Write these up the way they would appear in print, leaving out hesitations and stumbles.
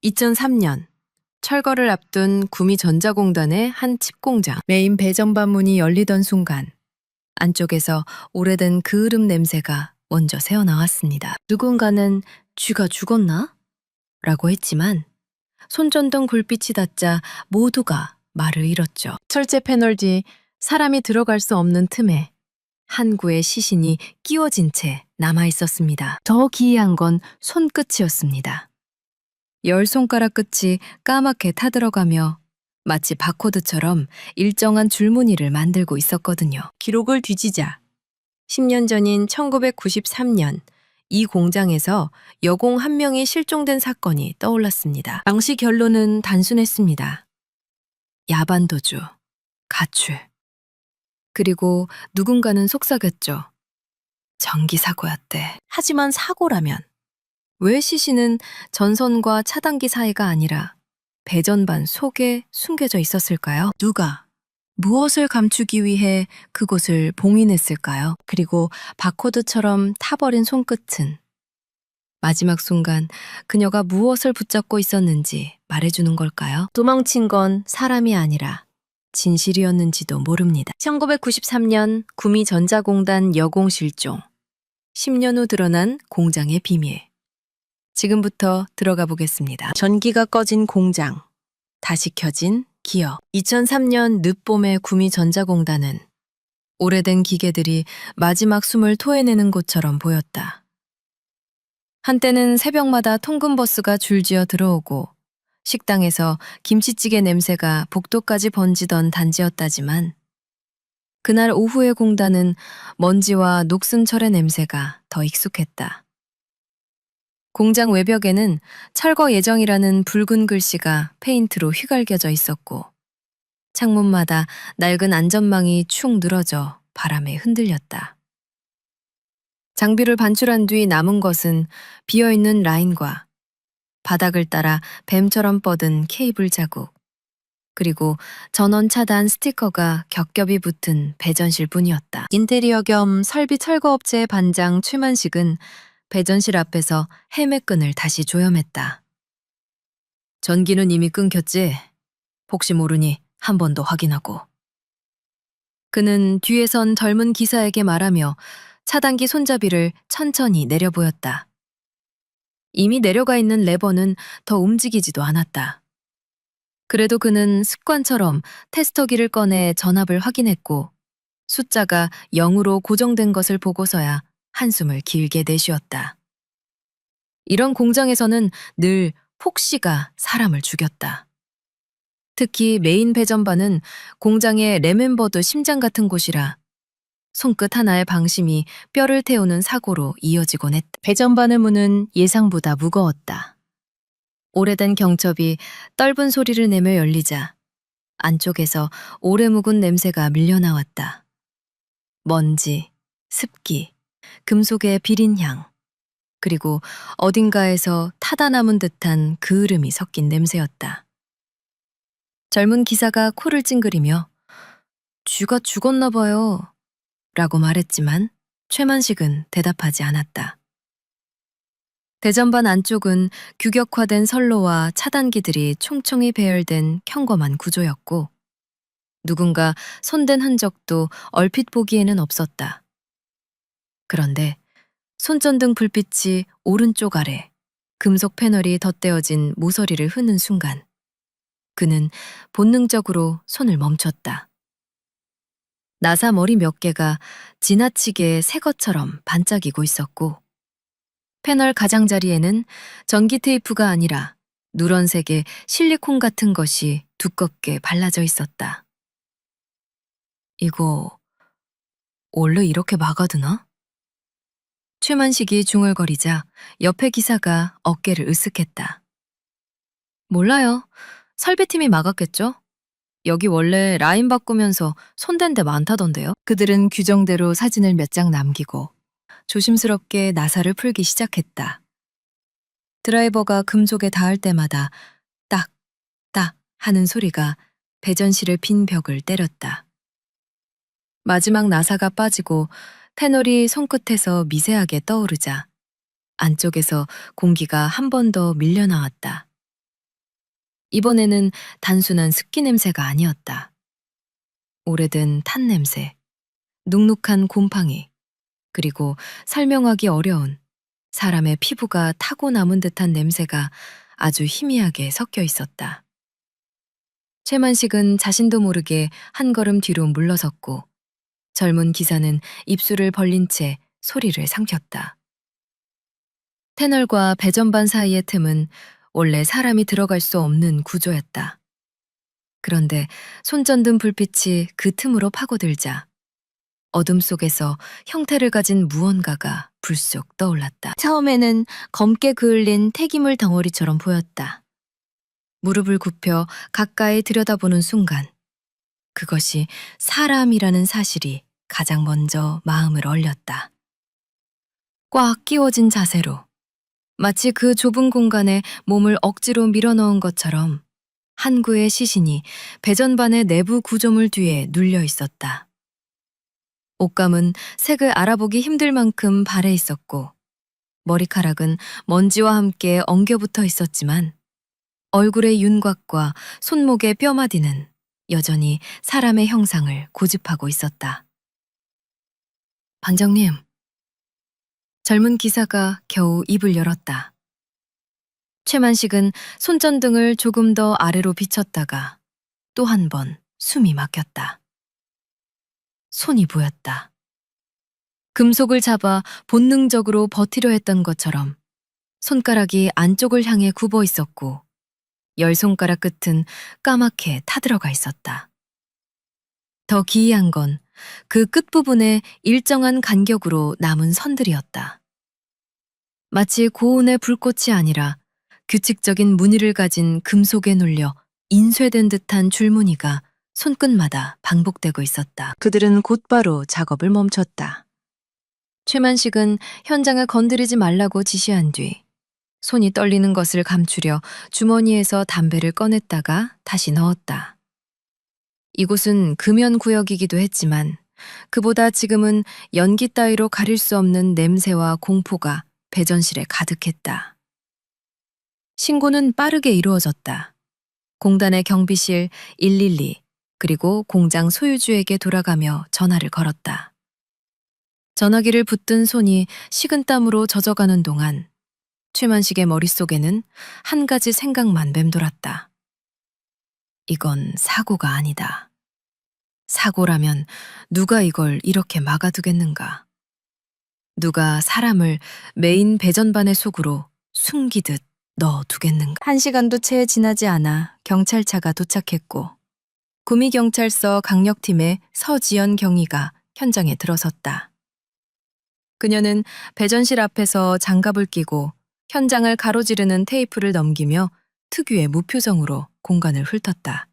2003년 철거를 앞둔 구미전자공단의 한 칩공장. 메인 배전반 문이 열리던 순간 안쪽에서 오래된 그을음 냄새가 먼저 새어나왔습니다. 누군가는 쥐가 죽었나? 라고 했지만 손전등 불빛이 닿자 모두가 말을 잃었죠. 철제 패널 뒤 사람이 들어갈 수 없는 틈에 한 구의 시신이 끼워진 채 남아 있었습니다. 더 기이한 건 손끝이었습니다. 10손가락 끝이 까맣게 타들어가며 마치 바코드처럼 일정한 줄무늬를 만들고 있었거든요. 기록을 뒤지자 10년 전인 1993년 이 공장에서 여공 한 명이 실종된 사건이 떠올랐습니다. 당시 결론은 단순했습니다. 야반도주, 가출. 그리고 누군가는 속삭였죠. 전기사고였대. 하지만 사고라면 왜 시신은 전선과 차단기 사이가 아니라 배전반 속에 숨겨져 있었을까요? 누가 무엇을 감추기 위해 그곳을 봉인했을까요? 그리고 바코드처럼 타버린 손끝은 마지막 순간 그녀가 무엇을 붙잡고 있었는지 말해주는 걸까요? 도망친 건 사람이 아니라 진실이었는지도 모릅니다. 1993년 구미전자공단 여공 실종. 10년 후 드러난 공장의 비밀. 지금부터 들어가 보겠습니다. 전기가 꺼진 공장, 다시 켜진 기억. 2003년 늦봄의 구미전자공단은 오래된 기계들이 마지막 숨을 토해내는 곳처럼 보였다. 한때는 새벽마다 통근버스가 줄지어 들어오고 식당에서 김치찌개 냄새가 복도까지 번지던 단지였다지만 그날 오후의 공단은 먼지와 녹슨 철의 냄새가 더 익숙했다. 공장 외벽에는 철거 예정이라는 붉은 글씨가 페인트로 휘갈겨져 있었고 창문마다 낡은 안전망이 축 늘어져 바람에 흔들렸다. 장비를 반출한 뒤 남은 것은 비어있는 라인과 바닥을 따라 뱀처럼 뻗은 케이블 자국, 그리고 전원 차단 스티커가 겹겹이 붙은 배전실 뿐이었다. 인테리어 겸 설비 철거업체의 반장 최만식은 배전실 앞에서 헬멧끈을 다시 조염했다. 전기는 이미 끊겼지? 혹시 모르니 한 번 더 확인하고. 그는 뒤에 선 젊은 기사에게 말하며 차단기 손잡이를 천천히 내려보였다. 이미 내려가 있는 레버는 더 움직이지도 않았다. 그래도 그는 습관처럼 테스터기를 꺼내 전압을 확인했고 숫자가 0으로 고정된 것을 보고서야 한숨을 길게 내쉬었다. 이런 공장에서는 늘 폭시가 사람을 죽였다. 특히 메인 배전반은 공장의 레멤버드 심장 같은 곳이라 손끝 하나의 방심이 뼈를 태우는 사고로 이어지곤 했다. 배전반의 문은 예상보다 무거웠다. 오래된 경첩이 떫은 소리를 내며 열리자 안쪽에서 오래 묵은 냄새가 밀려나왔다. 먼지, 습기, 금속의 비린 향, 그리고 어딘가에서 타다 남은 듯한 그을음이 섞인 냄새였다. 젊은 기사가 코를 찡그리며 쥐가 죽었나 봐요 라고 말했지만 최만식은 대답하지 않았다. 대전반 안쪽은 규격화된 선로와 차단기들이 총총히 배열된 평범한 구조였고 누군가 손댄 흔적도 얼핏 보기에는 없었다. 그런데 손전등 불빛이 오른쪽 아래 금속 패널이 덧대어진 모서리를 흐는 순간 그는 본능적으로 손을 멈췄다. 나사 머리 몇 개가 지나치게 새 것처럼 반짝이고 있었고 패널 가장자리에는 전기 테이프가 아니라 누런색의 실리콘 같은 것이 두껍게 발라져 있었다. 이거 원래 이렇게 막아두나? 최만식이 중얼거리자 옆에 기사가 어깨를 으쓱했다. 몰라요. 설비팀이 막았겠죠? 여기 원래 라인 바꾸면서 손댄 데 많다던데요. 그들은 규정대로 사진을 몇 장 남기고 조심스럽게 나사를 풀기 시작했다. 드라이버가 금속에 닿을 때마다 딱, 딱 하는 소리가 배전실의 빈 벽을 때렸다. 마지막 나사가 빠지고 패널이 손끝에서 미세하게 떠오르자 안쪽에서 공기가 한 번 더 밀려나왔다. 이번에는 단순한 습기 냄새가 아니었다. 오래된 탄 냄새, 눅눅한 곰팡이, 그리고 설명하기 어려운 사람의 피부가 타고 남은 듯한 냄새가 아주 희미하게 섞여 있었다. 최만식은 자신도 모르게 한 걸음 뒤로 물러섰고 젊은 기사는 입술을 벌린 채 소리를 삼켰다. 터널과 배전반 사이의 틈은 원래 사람이 들어갈 수 없는 구조였다. 그런데 손전등 불빛이 그 틈으로 파고들자 어둠 속에서 형태를 가진 무언가가 불쑥 떠올랐다. 처음에는 검게 그을린 폐기물 덩어리처럼 보였다. 무릎을 굽혀 가까이 들여다보는 순간 그것이 사람이라는 사실이 가장 먼저 마음을 얼렸다. 꽉 끼워진 자세로 마치 그 좁은 공간에 몸을 억지로 밀어넣은 것처럼 한 구의 시신이 배전반의 내부 구조물 뒤에 눌려 있었다. 옷감은 색을 알아보기 힘들 만큼 발해 있었고 머리카락은 먼지와 함께 엉겨붙어 있었지만 얼굴의 윤곽과 손목의 뼈마디는 여전히 사람의 형상을 고집하고 있었다. 반장님, 젊은 기사가 겨우 입을 열었다. 최만식은 손전등을 조금 더 아래로 비쳤다가 또 한 번 숨이 막혔다. 손이 보였다. 금속을 잡아 본능적으로 버티려 했던 것처럼 손가락이 안쪽을 향해 굽어 있었고 열 손가락 끝은 까맣게 타들어가 있었다. 더 기이한 건 그 끝부분에 일정한 간격으로 남은 선들이었다. 마치 고온의 불꽃이 아니라 규칙적인 무늬를 가진 금속에 눌려 인쇄된 듯한 줄무늬가 손끝마다 반복되고 있었다. 그들은 곧바로 작업을 멈췄다. 최만식은 현장을 건드리지 말라고 지시한 뒤 손이 떨리는 것을 감추려 주머니에서 담배를 꺼냈다가 다시 넣었다. 이곳은 금연 구역이기도 했지만 그보다 지금은 연기 따위로 가릴 수 없는 냄새와 공포가 배전실에 가득했다. 신고는 빠르게 이루어졌다. 공단의 경비실 112 그리고 공장 소유주에게 돌아가며 전화를 걸었다. 전화기를 붙든 손이 식은땀으로 젖어가는 동안 최만식의 머릿속에는 한 가지 생각만 맴돌았다. 이건 사고가 아니다. 사고라면 누가 이걸 이렇게 막아두겠는가? 누가 사람을 메인 배전반의 속으로 숨기듯 넣어두겠는가? 1시간도 채 지나지 않아 경찰차가 도착했고 구미경찰서 강력팀의 서지연 경위가 현장에 들어섰다. 그녀는 배전실 앞에서 장갑을 끼고 현장을 가로지르는 테이프를 넘기며 특유의 무표정으로 공간을 훑었다.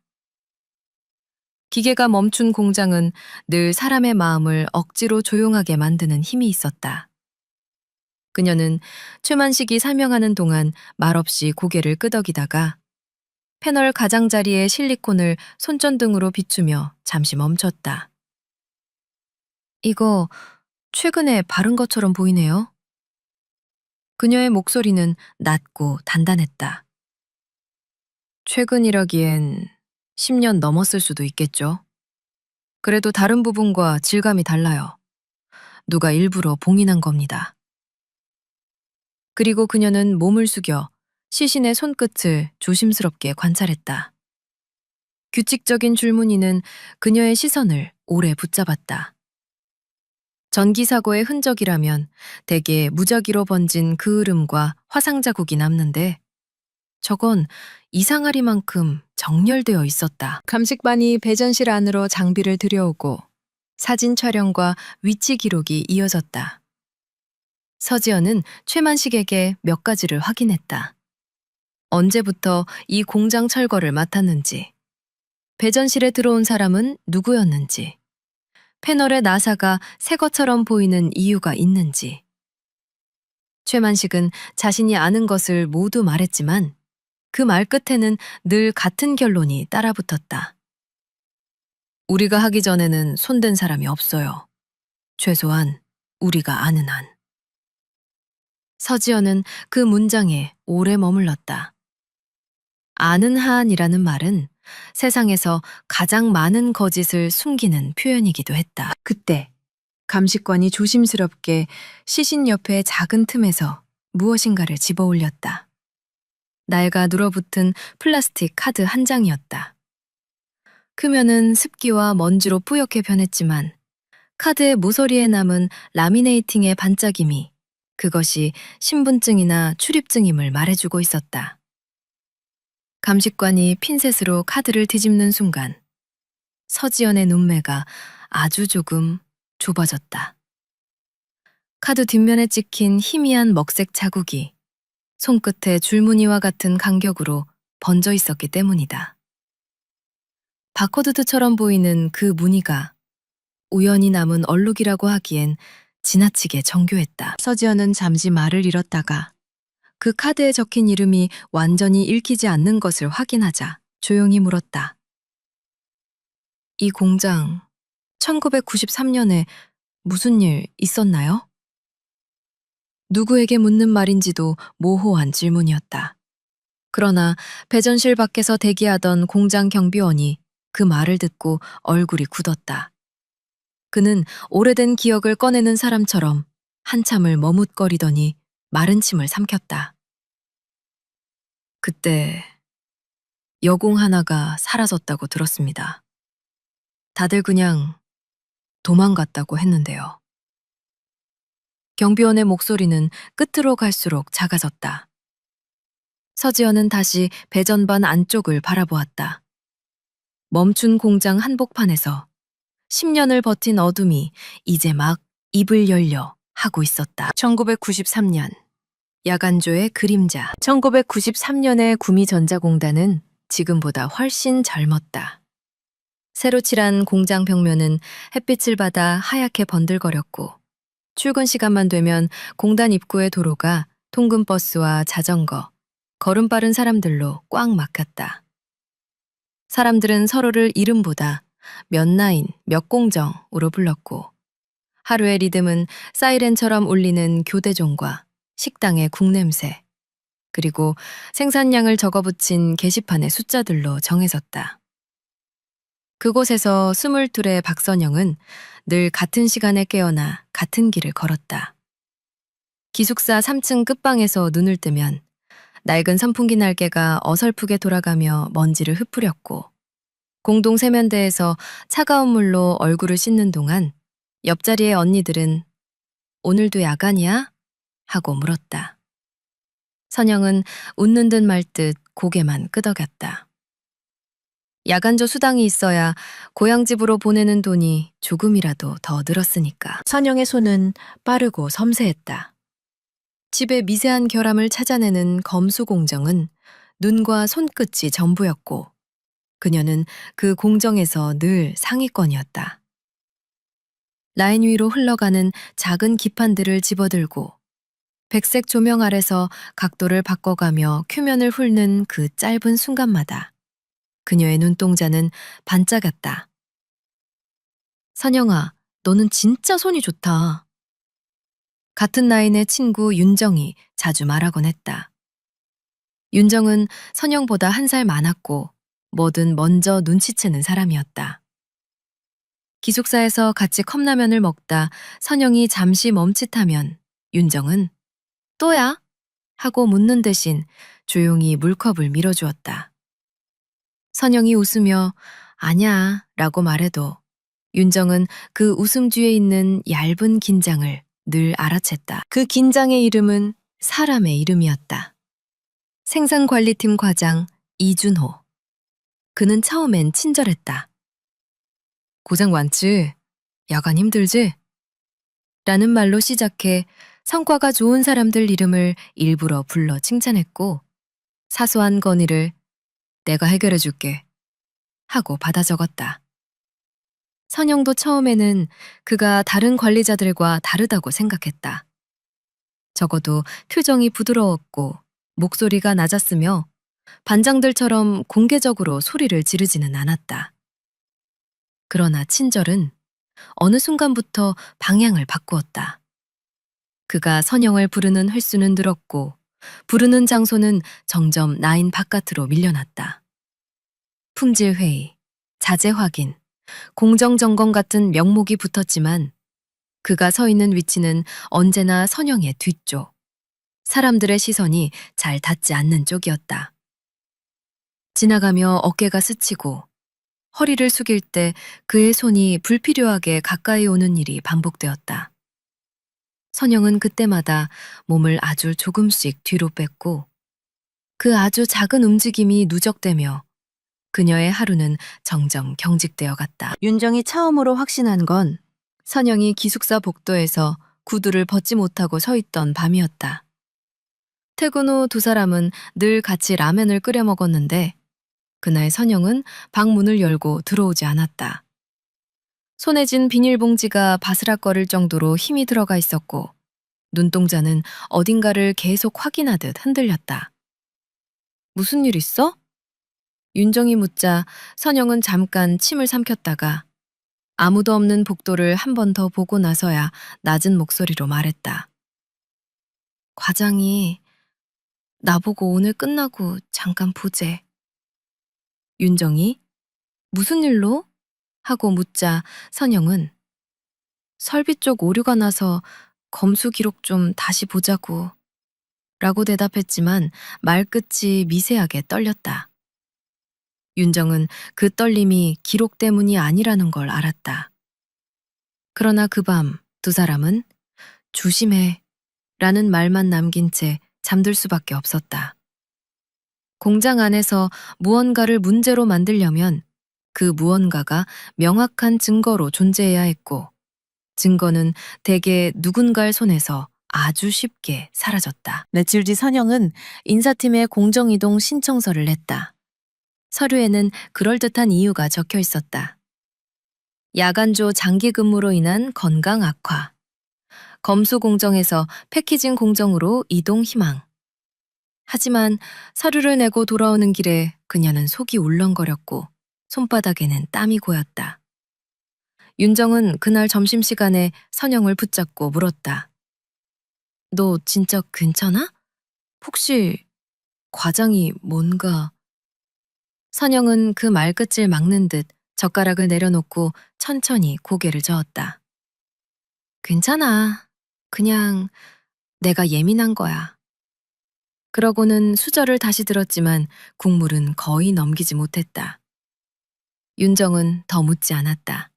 기계가 멈춘 공장은 늘 사람의 마음을 억지로 조용하게 만드는 힘이 있었다. 그녀는 최만식이 설명하는 동안 말없이 고개를 끄덕이다가 패널 가장자리에 실리콘을 손전등으로 비추며 잠시 멈췄다. 이거 최근에 바른 것처럼 보이네요. 그녀의 목소리는 낮고 단단했다. 최근이라기엔 10년 넘었을 수도 있겠죠. 그래도 다른 부분과 질감이 달라요. 누가 일부러 봉인한 겁니다. 그리고 그녀는 몸을 숙여 시신의 손끝을 조심스럽게 관찰했다. 규칙적인 줄무늬는 그녀의 시선을 오래 붙잡았다. 전기사고의 흔적이라면 대개 무작위로 번진 그 흐름과 화상 자국이 남는데 저건 이상하리만큼 정렬되어 있었다. 감식반이 배전실 안으로 장비를 들여오고 사진 촬영과 위치 기록이 이어졌다. 서지연은 최만식에게 몇 가지를 확인했다. 언제부터 이 공장 철거를 맡았는지, 배전실에 들어온 사람은 누구였는지, 패널의 나사가 새 것처럼 보이는 이유가 있는지. 최만식은 자신이 아는 것을 모두 말했지만 그 말 끝에는 늘 같은 결론이 따라붙었다. 우리가 하기 전에는 손댄 사람이 없어요. 최소한 우리가 아는 한. 서지연은 그 문장에 오래 머물렀다. 아는 한이라는 말은 세상에서 가장 많은 거짓을 숨기는 표현이기도 했다. 그때 감식관이 조심스럽게 시신 옆의 작은 틈에서 무엇인가를 집어 올렸다. 낡아 눌어붙은 플라스틱 카드 한 장이었다. 크면은 습기와 먼지로 뿌옇게 변했지만 카드의 모서리에 남은 라미네이팅의 반짝임이 그것이 신분증이나 출입증임을 말해주고 있었다. 감식관이 핀셋으로 카드를 뒤집는 순간 서지연의 눈매가 아주 조금 좁아졌다. 카드 뒷면에 찍힌 희미한 먹색 자국이 손끝에 줄무늬와 같은 간격으로 번져 있었기 때문이다. 바코드처럼 보이는 그 무늬가 우연히 남은 얼룩이라고 하기엔 지나치게 정교했다. 서지연은 잠시 말을 잃었다가 그 카드에 적힌 이름이 완전히 읽히지 않는 것을 확인하자 조용히 물었다. 이 공장 1993년에 무슨 일 있었나요? 누구에게 묻는 말인지도 모호한 질문이었다. 그러나 배전실 밖에서 대기하던 공장 경비원이 그 말을 듣고 얼굴이 굳었다. 그는 오래된 기억을 꺼내는 사람처럼 한참을 머뭇거리더니 마른 침을 삼켰다. 그때 여공 하나가 사라졌다고 들었습니다. 다들 그냥 도망갔다고 했는데요. 경비원의 목소리는 끝으로 갈수록 작아졌다. 서지연은 다시 배전반 안쪽을 바라보았다. 멈춘 공장 한복판에서 10년을 버틴 어둠이 이제 막 입을 열려 하고 있었다. 1993년 야간조의 그림자. 1993년의 구미전자공단은 지금보다 훨씬 젊었다. 새로 칠한 공장 벽면은 햇빛을 받아 하얗게 번들거렸고 출근 시간만 되면 공단 입구의 도로가 통근버스와 자전거, 걸음 빠른 사람들로 꽉 막혔다. 사람들은 서로를 이름보다 몇 라인, 몇 공정으로 불렀고 하루의 리듬은 사이렌처럼 울리는 교대종과 식당의 국냄새, 그리고 생산량을 적어붙인 게시판의 숫자들로 정해졌다. 그곳에서 22의 박선영은 늘 같은 시간에 깨어나 같은 길을 걸었다. 기숙사 3층 끝방에서 눈을 뜨면 낡은 선풍기 날개가 어설프게 돌아가며 먼지를 흩뿌렸고 공동 세면대에서 차가운 물로 얼굴을 씻는 동안 옆자리의 언니들은 오늘도 야간이야? 하고 물었다. 선영은 웃는 듯 말 듯 고개만 끄덕였다. 야간조 수당이 있어야 고향집으로 보내는 돈이 조금이라도 더 늘었으니까. 선영의 손은 빠르고 섬세했다. 집의 미세한 결함을 찾아내는 검수 공정은 눈과 손끝이 전부였고 그녀는 그 공정에서 늘 상위권이었다. 라인 위로 흘러가는 작은 기판들을 집어들고 백색 조명 아래서 각도를 바꿔가며 큐면을 훑는 그 짧은 순간마다 그녀의 눈동자는 반짝였다. 선영아, 너는 진짜 손이 좋다. 같은 라인의 친구 윤정이 자주 말하곤 했다. 윤정은 선영보다 한 살 많았고 뭐든 먼저 눈치채는 사람이었다. 기숙사에서 같이 컵라면을 먹다 선영이 잠시 멈칫하면 윤정은 또야? 하고 묻는 대신 조용히 물컵을 밀어주었다. 선영이 웃으며 아냐 라고 말해도 윤정은 그 웃음 뒤에 있는 얇은 긴장을 늘 알아챘다. 그 긴장의 이름은 사람의 이름이었다. 생산관리팀 과장 이준호. 그는 처음엔 친절했다. 고생 많지? 야간 힘들지? 라는 말로 시작해 성과가 좋은 사람들 이름을 일부러 불러 칭찬했고 사소한 건의를 내가 해결해 줄게 하고 받아 적었다. 선영도 처음에는 그가 다른 관리자들과 다르다고 생각했다. 적어도 표정이 부드러웠고 목소리가 낮았으며 반장들처럼 공개적으로 소리를 지르지는 않았다. 그러나 친절은 어느 순간부터 방향을 바꾸었다. 그가 선영을 부르는 횟수는 늘었고 부르는 장소는 점점 라인 바깥으로 밀려났다. 품질 회의, 자재 확인, 공정 점검 같은 명목이 붙었지만 그가 서 있는 위치는 언제나 선영의 뒤쪽. 사람들의 시선이 잘 닿지 않는 쪽이었다. 지나가며 어깨가 스치고 허리를 숙일 때 그의 손이 불필요하게 가까이 오는 일이 반복되었다. 선영은 그때마다 몸을 아주 조금씩 뒤로 뺐고 그 아주 작은 움직임이 누적되며 그녀의 하루는 정정 경직되어 갔다. 윤정이 처음으로 확신한 건 선영이 기숙사 복도에서 구두를 벗지 못하고 서 있던 밤이었다. 퇴근 후 두 사람은 늘 같이 라면을 끓여 먹었는데 그날 선영은 방 문을 열고 들어오지 않았다. 손에 쥔 비닐봉지가 바스락거릴 정도로 힘이 들어가 있었고 눈동자는 어딘가를 계속 확인하듯 흔들렸다. 무슨 일 있어? 윤정이 묻자 선영은 잠깐 침을 삼켰다가 아무도 없는 복도를 한 번 더 보고 나서야 낮은 목소리로 말했다. 과장이 나보고 오늘 끝나고 잠깐 보재. 윤정이 무슨 일로? 하고 묻자 선영은 설비 쪽 오류가 나서 검수 기록 좀 다시 보자고 라고 대답했지만 말끝이 미세하게 떨렸다. 윤정은 그 떨림이 기록 때문이 아니라는 걸 알았다. 그러나 그 밤 두 사람은 조심해 라는 말만 남긴 채 잠들 수밖에 없었다. 공장 안에서 무언가를 문제로 만들려면 그 무언가가 명확한 증거로 존재해야 했고 증거는 대개 누군가의 손에서 아주 쉽게 사라졌다. 며칠 뒤 선영은 인사팀에 공정이동 신청서를 냈다. 서류에는 그럴듯한 이유가 적혀 있었다. 야간조 장기 근무로 인한 건강 악화, 검수 공정에서 패키징 공정으로 이동 희망. 하지만 서류를 내고 돌아오는 길에 그녀는 속이 울렁거렸고 손바닥에는 땀이 고였다. 윤정은 그날 점심시간에 선영을 붙잡고 물었다. 너 진짜 괜찮아? 혹시 과장이 뭔가... 선영은 그 말끝을 막는 듯 젓가락을 내려놓고 천천히 고개를 저었다. 괜찮아. 그냥 내가 예민한 거야. 그러고는 수저를 다시 들었지만 국물은 거의 넘기지 못했다. 윤정은 더 묻지 않았다.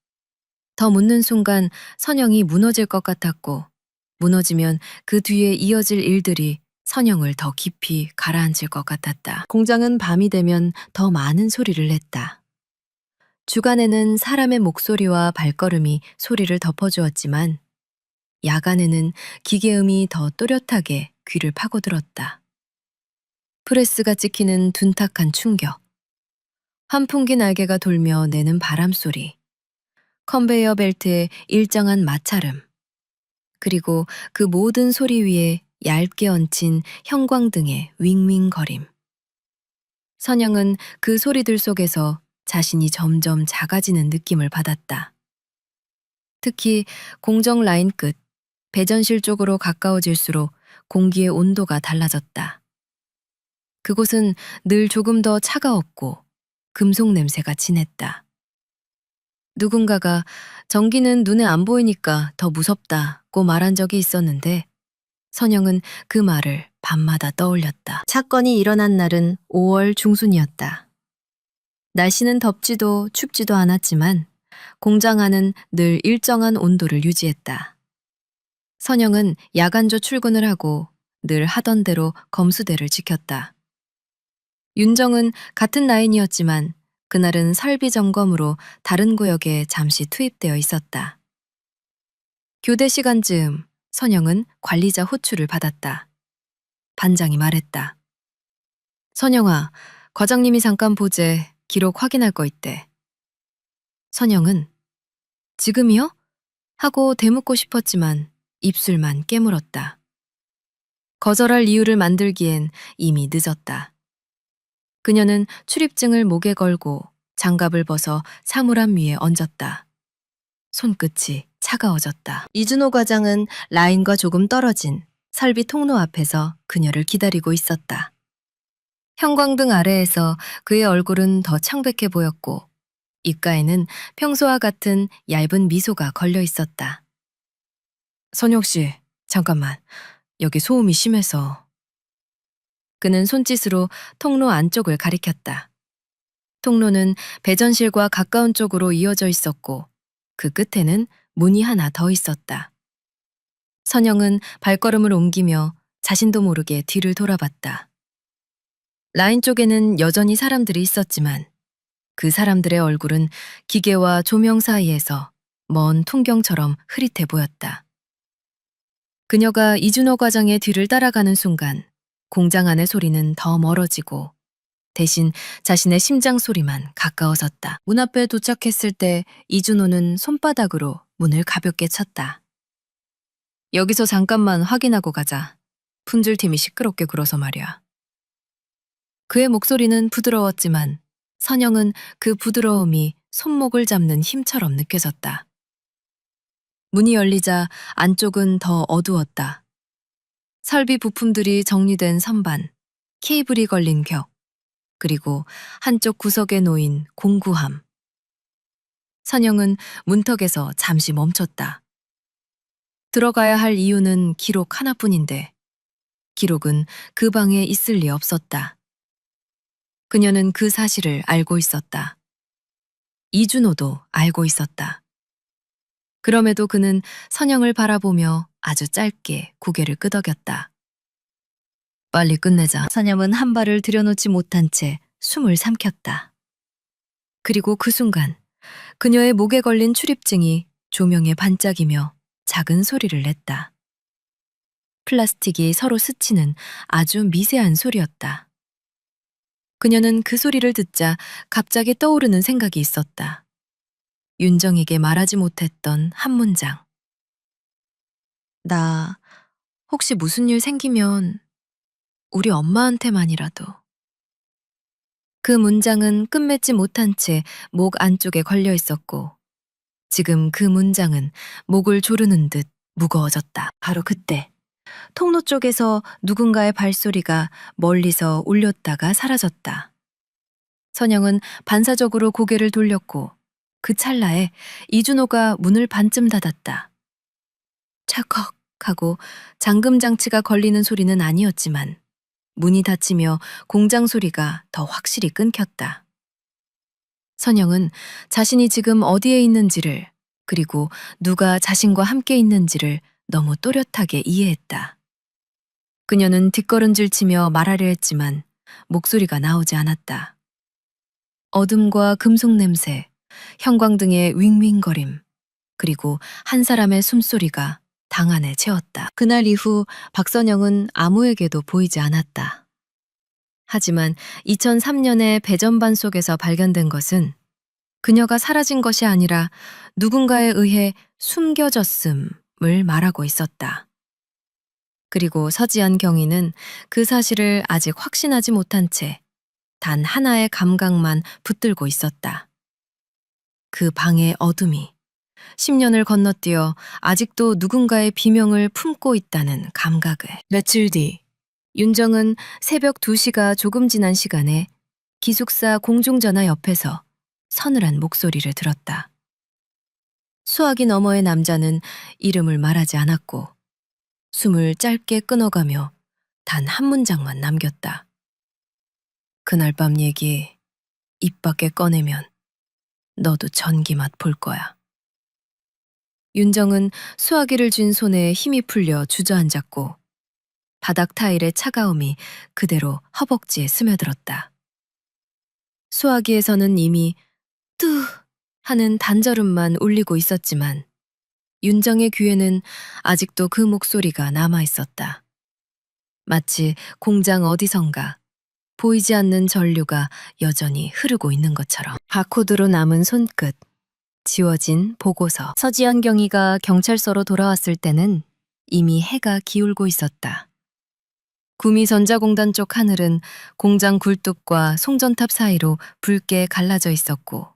더 묻는 순간 선영이 무너질 것 같았고 무너지면 그 뒤에 이어질 일들이 선영을 더 깊이 가라앉힐 것 같았다. 공장은 밤이 되면 더 많은 소리를 냈다. 주간에는 사람의 목소리와 발걸음이 소리를 덮어주었지만 야간에는 기계음이 더 또렷하게 귀를 파고들었다. 프레스가 찍히는 둔탁한 충격, 환풍기 날개가 돌며 내는 바람소리, 컨베이어 벨트의 일정한 마찰음, 그리고 그 모든 소리 위에 얇게 얹힌 형광등의 윙윙거림. 선영은 그 소리들 속에서 자신이 점점 작아지는 느낌을 받았다. 특히 공정 라인 끝, 배전실 쪽으로 가까워질수록 공기의 온도가 달라졌다. 그곳은 늘 조금 더 차가웠고 금속 냄새가 진했다. 누군가가 전기는 눈에 안 보이니까 더 무섭다고 말한 적이 있었는데 선영은 그 말을 밤마다 떠올렸다. 사건이 일어난 날은 5월 중순이었다. 날씨는 덥지도 춥지도 않았지만 공장 안은 늘 일정한 온도를 유지했다. 선영은 야간조 출근을 하고 늘 하던 대로 검수대를 지켰다. 윤정은 같은 라인이었지만 그날은 설비 점검으로 다른 구역에 잠시 투입되어 있었다. 교대 시간쯤 선영은 관리자 호출을 받았다. 반장이 말했다. 선영아, 과장님이 잠깐 보재. 기록 확인할 거 있대. 선영은 지금이요? 하고 대묻고 싶었지만 입술만 깨물었다. 거절할 이유를 만들기엔 이미 늦었다. 그녀는 출입증을 목에 걸고 장갑을 벗어 사물함 위에 얹었다. 손끝이 차가워졌다. 이준호 과장은 라인과 조금 떨어진 설비 통로 앞에서 그녀를 기다리고 있었다. 형광등 아래에서 그의 얼굴은 더 창백해 보였고 입가에는 평소와 같은 얇은 미소가 걸려 있었다. 선혁 씨, 잠깐만. 여기 소음이 심해서. 그는 손짓으로 통로 안쪽을 가리켰다. 통로는 배전실과 가까운 쪽으로 이어져 있었고 그 끝에는 문이 하나 더 있었다. 선영은 발걸음을 옮기며 자신도 모르게 뒤를 돌아봤다. 라인 쪽에는 여전히 사람들이 있었지만 그 사람들의 얼굴은 기계와 조명 사이에서 먼 풍경처럼 흐릿해 보였다. 그녀가 이준호 과장의 뒤를 따라가는 순간 공장 안의 소리는 더 멀어지고 대신 자신의 심장 소리만 가까워졌다. 문 앞에 도착했을 때 이준호는 손바닥으로 문을 가볍게 쳤다. 여기서 잠깐만 확인하고 가자. 품질팀이 시끄럽게 굴어서 말이야. 그의 목소리는 부드러웠지만 선영은 그 부드러움이 손목을 잡는 힘처럼 느껴졌다. 문이 열리자 안쪽은 더 어두웠다. 설비 부품들이 정리된 선반, 케이블이 걸린 벽, 그리고 한쪽 구석에 놓인 공구함. 선영은 문턱에서 잠시 멈췄다. 들어가야 할 이유는 기록 하나뿐인데 기록은 그 방에 있을 리 없었다. 그녀는 그 사실을 알고 있었다. 이준호도 알고 있었다. 그럼에도 그는 선영을 바라보며 아주 짧게 고개를 끄덕였다. 빨리 끝내자. 선영은 한 발을 들여놓지 못한 채 숨을 삼켰다. 그리고 그 순간 그녀의 목에 걸린 출입증이 조명에 반짝이며 작은 소리를 냈다. 플라스틱이 서로 스치는 아주 미세한 소리였다. 그녀는 그 소리를 듣자 갑자기 떠오르는 생각이 있었다. 윤정에게 말하지 못했던 한 문장. 나 혹시 무슨 일 생기면 우리 엄마한테만이라도. 그 문장은 끝맺지 못한 채 목 안쪽에 걸려 있었고 지금 그 문장은 목을 조르는 듯 무거워졌다. 바로 그때 통로 쪽에서 누군가의 발소리가 멀리서 울렸다가 사라졌다. 선영은 반사적으로 고개를 돌렸고 그 찰나에 이준호가 문을 반쯤 닫았다. 찰컥 하고 잠금 장치가 걸리는 소리는 아니었지만 문이 닫히며 공장 소리가 더 확실히 끊겼다. 선영은 자신이 지금 어디에 있는지를 그리고 누가 자신과 함께 있는지를 너무 또렷하게 이해했다. 그녀는 뒷걸음질 치며 말하려 했지만 목소리가 나오지 않았다. 어둠과 금속 냄새, 형광등의 윙윙거림, 그리고 한 사람의 숨소리가 방 안에 채웠다. 그날 이후 박선영은 아무에게도 보이지 않았다. 하지만 2003년에 배전반 속에서 발견된 것은 그녀가 사라진 것이 아니라 누군가에 의해 숨겨졌음을 말하고 있었다. 그리고 서지한 경위는 그 사실을 아직 확신하지 못한 채 단 하나의 감각만 붙들고 있었다. 그 방의 어둠이 10년을 건너뛰어 아직도 누군가의 비명을 품고 있다는 감각을. 며칠 뒤 윤정은 새벽 2시가 조금 지난 시간에 기숙사 공중전화 옆에서 서늘한 목소리를 들었다. 수화기 너머의 남자는 이름을 말하지 않았고 숨을 짧게 끊어가며 단 한 문장만 남겼다. 그날 밤 얘기 입 밖에 꺼내면 너도 전기 맛 볼 거야. 윤정은 수화기를 쥔 손에 힘이 풀려 주저앉았고 바닥 타일의 차가움이 그대로 허벅지에 스며들었다. 수화기에서는 이미 뚜 하는 단절음만 울리고 있었지만 윤정의 귀에는 아직도 그 목소리가 남아있었다. 마치 공장 어디선가 보이지 않는 전류가 여전히 흐르고 있는 것처럼. 바코드로 남은 손끝, 지워진 보고서. 서지현 경위가 경찰서로 돌아왔을 때는 이미 해가 기울고 있었다. 구미전자공단 쪽 하늘은 공장 굴뚝과 송전탑 사이로 붉게 갈라져 있었고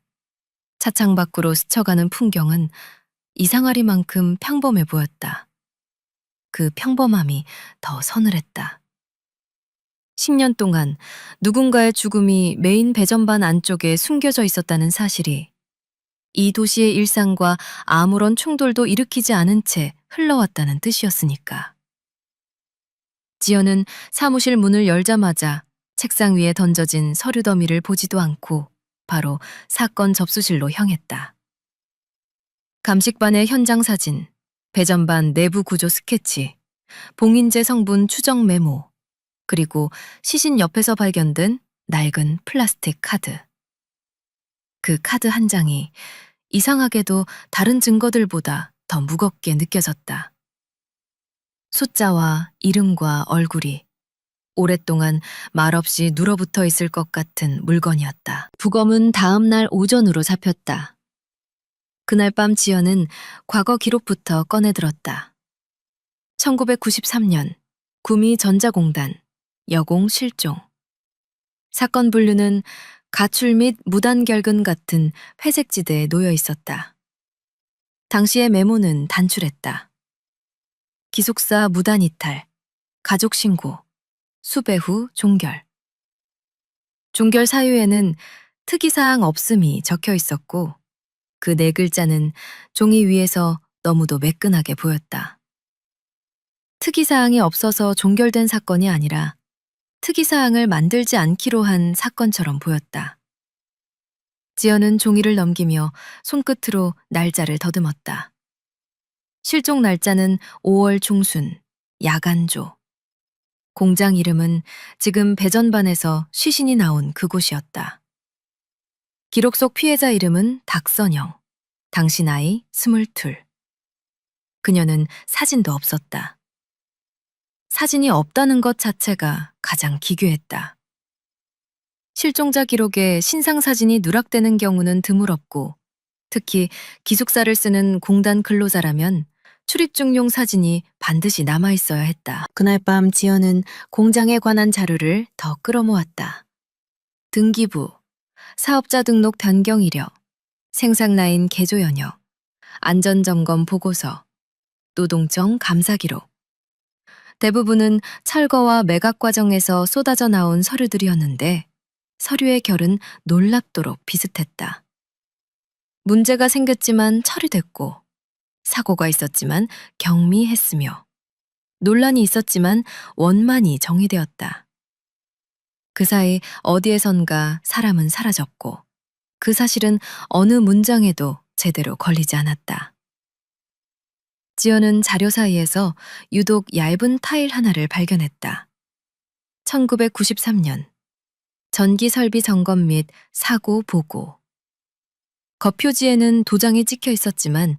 차창 밖으로 스쳐가는 풍경은 이상하리만큼 평범해 보였다. 그 평범함이 더 서늘했다. 10년 동안 누군가의 죽음이 메인 배전반 안쪽에 숨겨져 있었다는 사실이 이 도시의 일상과 아무런 충돌도 일으키지 않은 채 흘러왔다는 뜻이었으니까. 지연은 사무실 문을 열자마자 책상 위에 던져진 서류 더미를 보지도 않고 바로 사건 접수실로 향했다. 감식반의 현장 사진, 배전반 내부 구조 스케치, 봉인제 성분 추정 메모, 그리고 시신 옆에서 발견된 낡은 플라스틱 카드. 그 카드 한 장이 이상하게도 다른 증거들보다 더 무겁게 느껴졌다. 숫자와 이름과 얼굴이 오랫동안 말없이 눌어붙어 있을 것 같은 물건이었다. 부검은 다음 날 오전으로 잡혔다. 그날 밤 지연은 과거 기록부터 꺼내들었다. 1993년 구미전자공단 여공 실종. 사건 분류는 가출 및 무단결근 같은 회색지대에 놓여 있었다. 당시의 메모는 단출했다. 기숙사 무단 이탈, 가족 신고, 수배 후 종결. 종결 사유에는 특이사항 없음이 적혀 있었고 그 네 글자는 종이 위에서 너무도 매끈하게 보였다. 특이사항이 없어서 종결된 사건이 아니라 특이사항을 만들지 않기로 한 사건처럼 보였다. 지연은 종이를 넘기며 손끝으로 날짜를 더듬었다. 실종 날짜는 5월 중순, 야간조. 공장 이름은 지금 배전반에서 시신이 나온 그곳이었다. 기록 속 피해자 이름은 박선영, 당시 나이 22. 그녀는 사진도 없었다. 사진이 없다는 것 자체가 가장 기괴했다. 실종자 기록에 신상 사진이 누락되는 경우는 드물었고 특히 기숙사를 쓰는 공단 근로자라면 출입증용 사진이 반드시 남아있어야 했다. 그날 밤 지연은 공장에 관한 자료를 더 끌어모았다. 등기부, 사업자 등록 변경 이력, 생산라인 개조 연역, 안전점검 보고서, 노동청 감사 기록. 대부분은 철거와 매각 과정에서 쏟아져 나온 서류들이었는데 서류의 결은 놀랍도록 비슷했다. 문제가 생겼지만 처리됐고 사고가 있었지만 경미했으며 논란이 있었지만 원만히 정리되었다. 그 사이 어디에선가 사람은 사라졌고 그 사실은 어느 문장에도 제대로 걸리지 않았다. 지연은 자료 사이에서 유독 얇은 파일 하나를 발견했다. 1993년 전기 설비 점검 및 사고 보고. 겉표지에는 도장이 찍혀 있었지만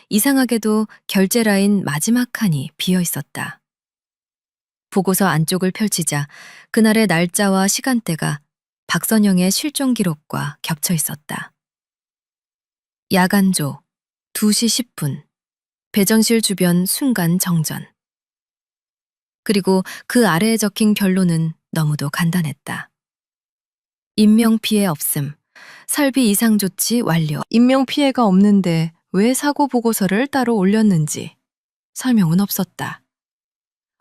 이상하게도 결제 라인 마지막 칸이 비어 있었다. 보고서 안쪽을 펼치자 그날의 날짜와 시간대가 박선영의 실종 기록과 겹쳐 있었다. 야간조 2시 10분 배전실 주변 순간 정전. 그리고 그 아래에 적힌 결론은 너무도 간단했다. 인명피해 없음, 설비 이상 조치 완료. 인명피해가 없는데 왜 사고 보고서를 따로 올렸는지 설명은 없었다.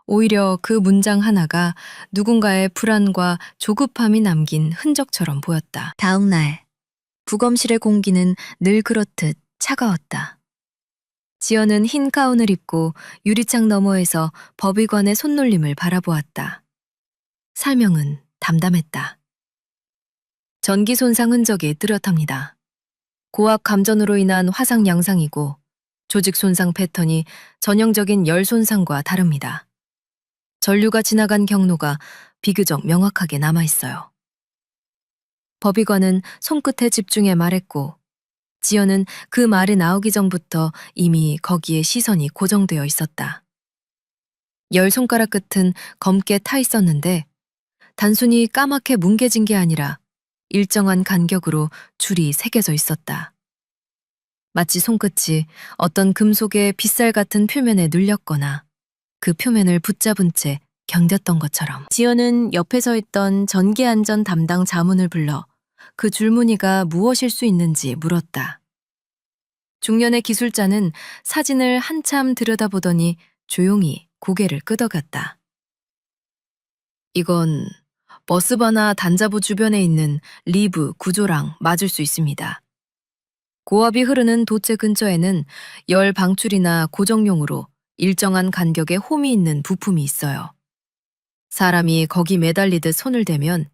오히려 그 문장 하나가 누군가의 불안과 조급함이 남긴 흔적처럼 보였다. 다음 날, 부검실의 공기는 늘 그렇듯 차가웠다. 지연은 흰 가운을 입고 유리창 너머에서 법의관의 손놀림을 바라보았다. 설명은 담담했다. 전기 손상 흔적이 뚜렷합니다. 고압 감전으로 인한 화상 양상이고 조직 손상 패턴이 전형적인 열 손상과 다릅니다. 전류가 지나간 경로가 비교적 명확하게 남아있어요. 법의관은 손끝에 집중해 말했고 지연은 그 말이 나오기 전부터 이미 거기에 시선이 고정되어 있었다. 열 손가락 끝은 검게 타 있었는데 단순히 까맣게 뭉개진 게 아니라 일정한 간격으로 줄이 새겨져 있었다. 마치 손끝이 어떤 금속의 빗살 같은 표면에 눌렸거나 그 표면을 붙잡은 채 견뎠던 것처럼. 지연은 옆에 서 있던 전기안전 담당 자문을 불러 그 줄무늬가 무엇일 수 있는지 물었다. 중년의 기술자는 사진을 한참 들여다보더니 조용히 고개를 끄덕였다. 이건 버스바나 단자부 주변에 있는 리브 구조랑 맞을 수 있습니다. 고압이 흐르는 돛제 근처에는 열 방출이나 고정용으로 일정한 간격의 홈이 있는 부품이 있어요. 사람이 거기 매달리듯 손을 대면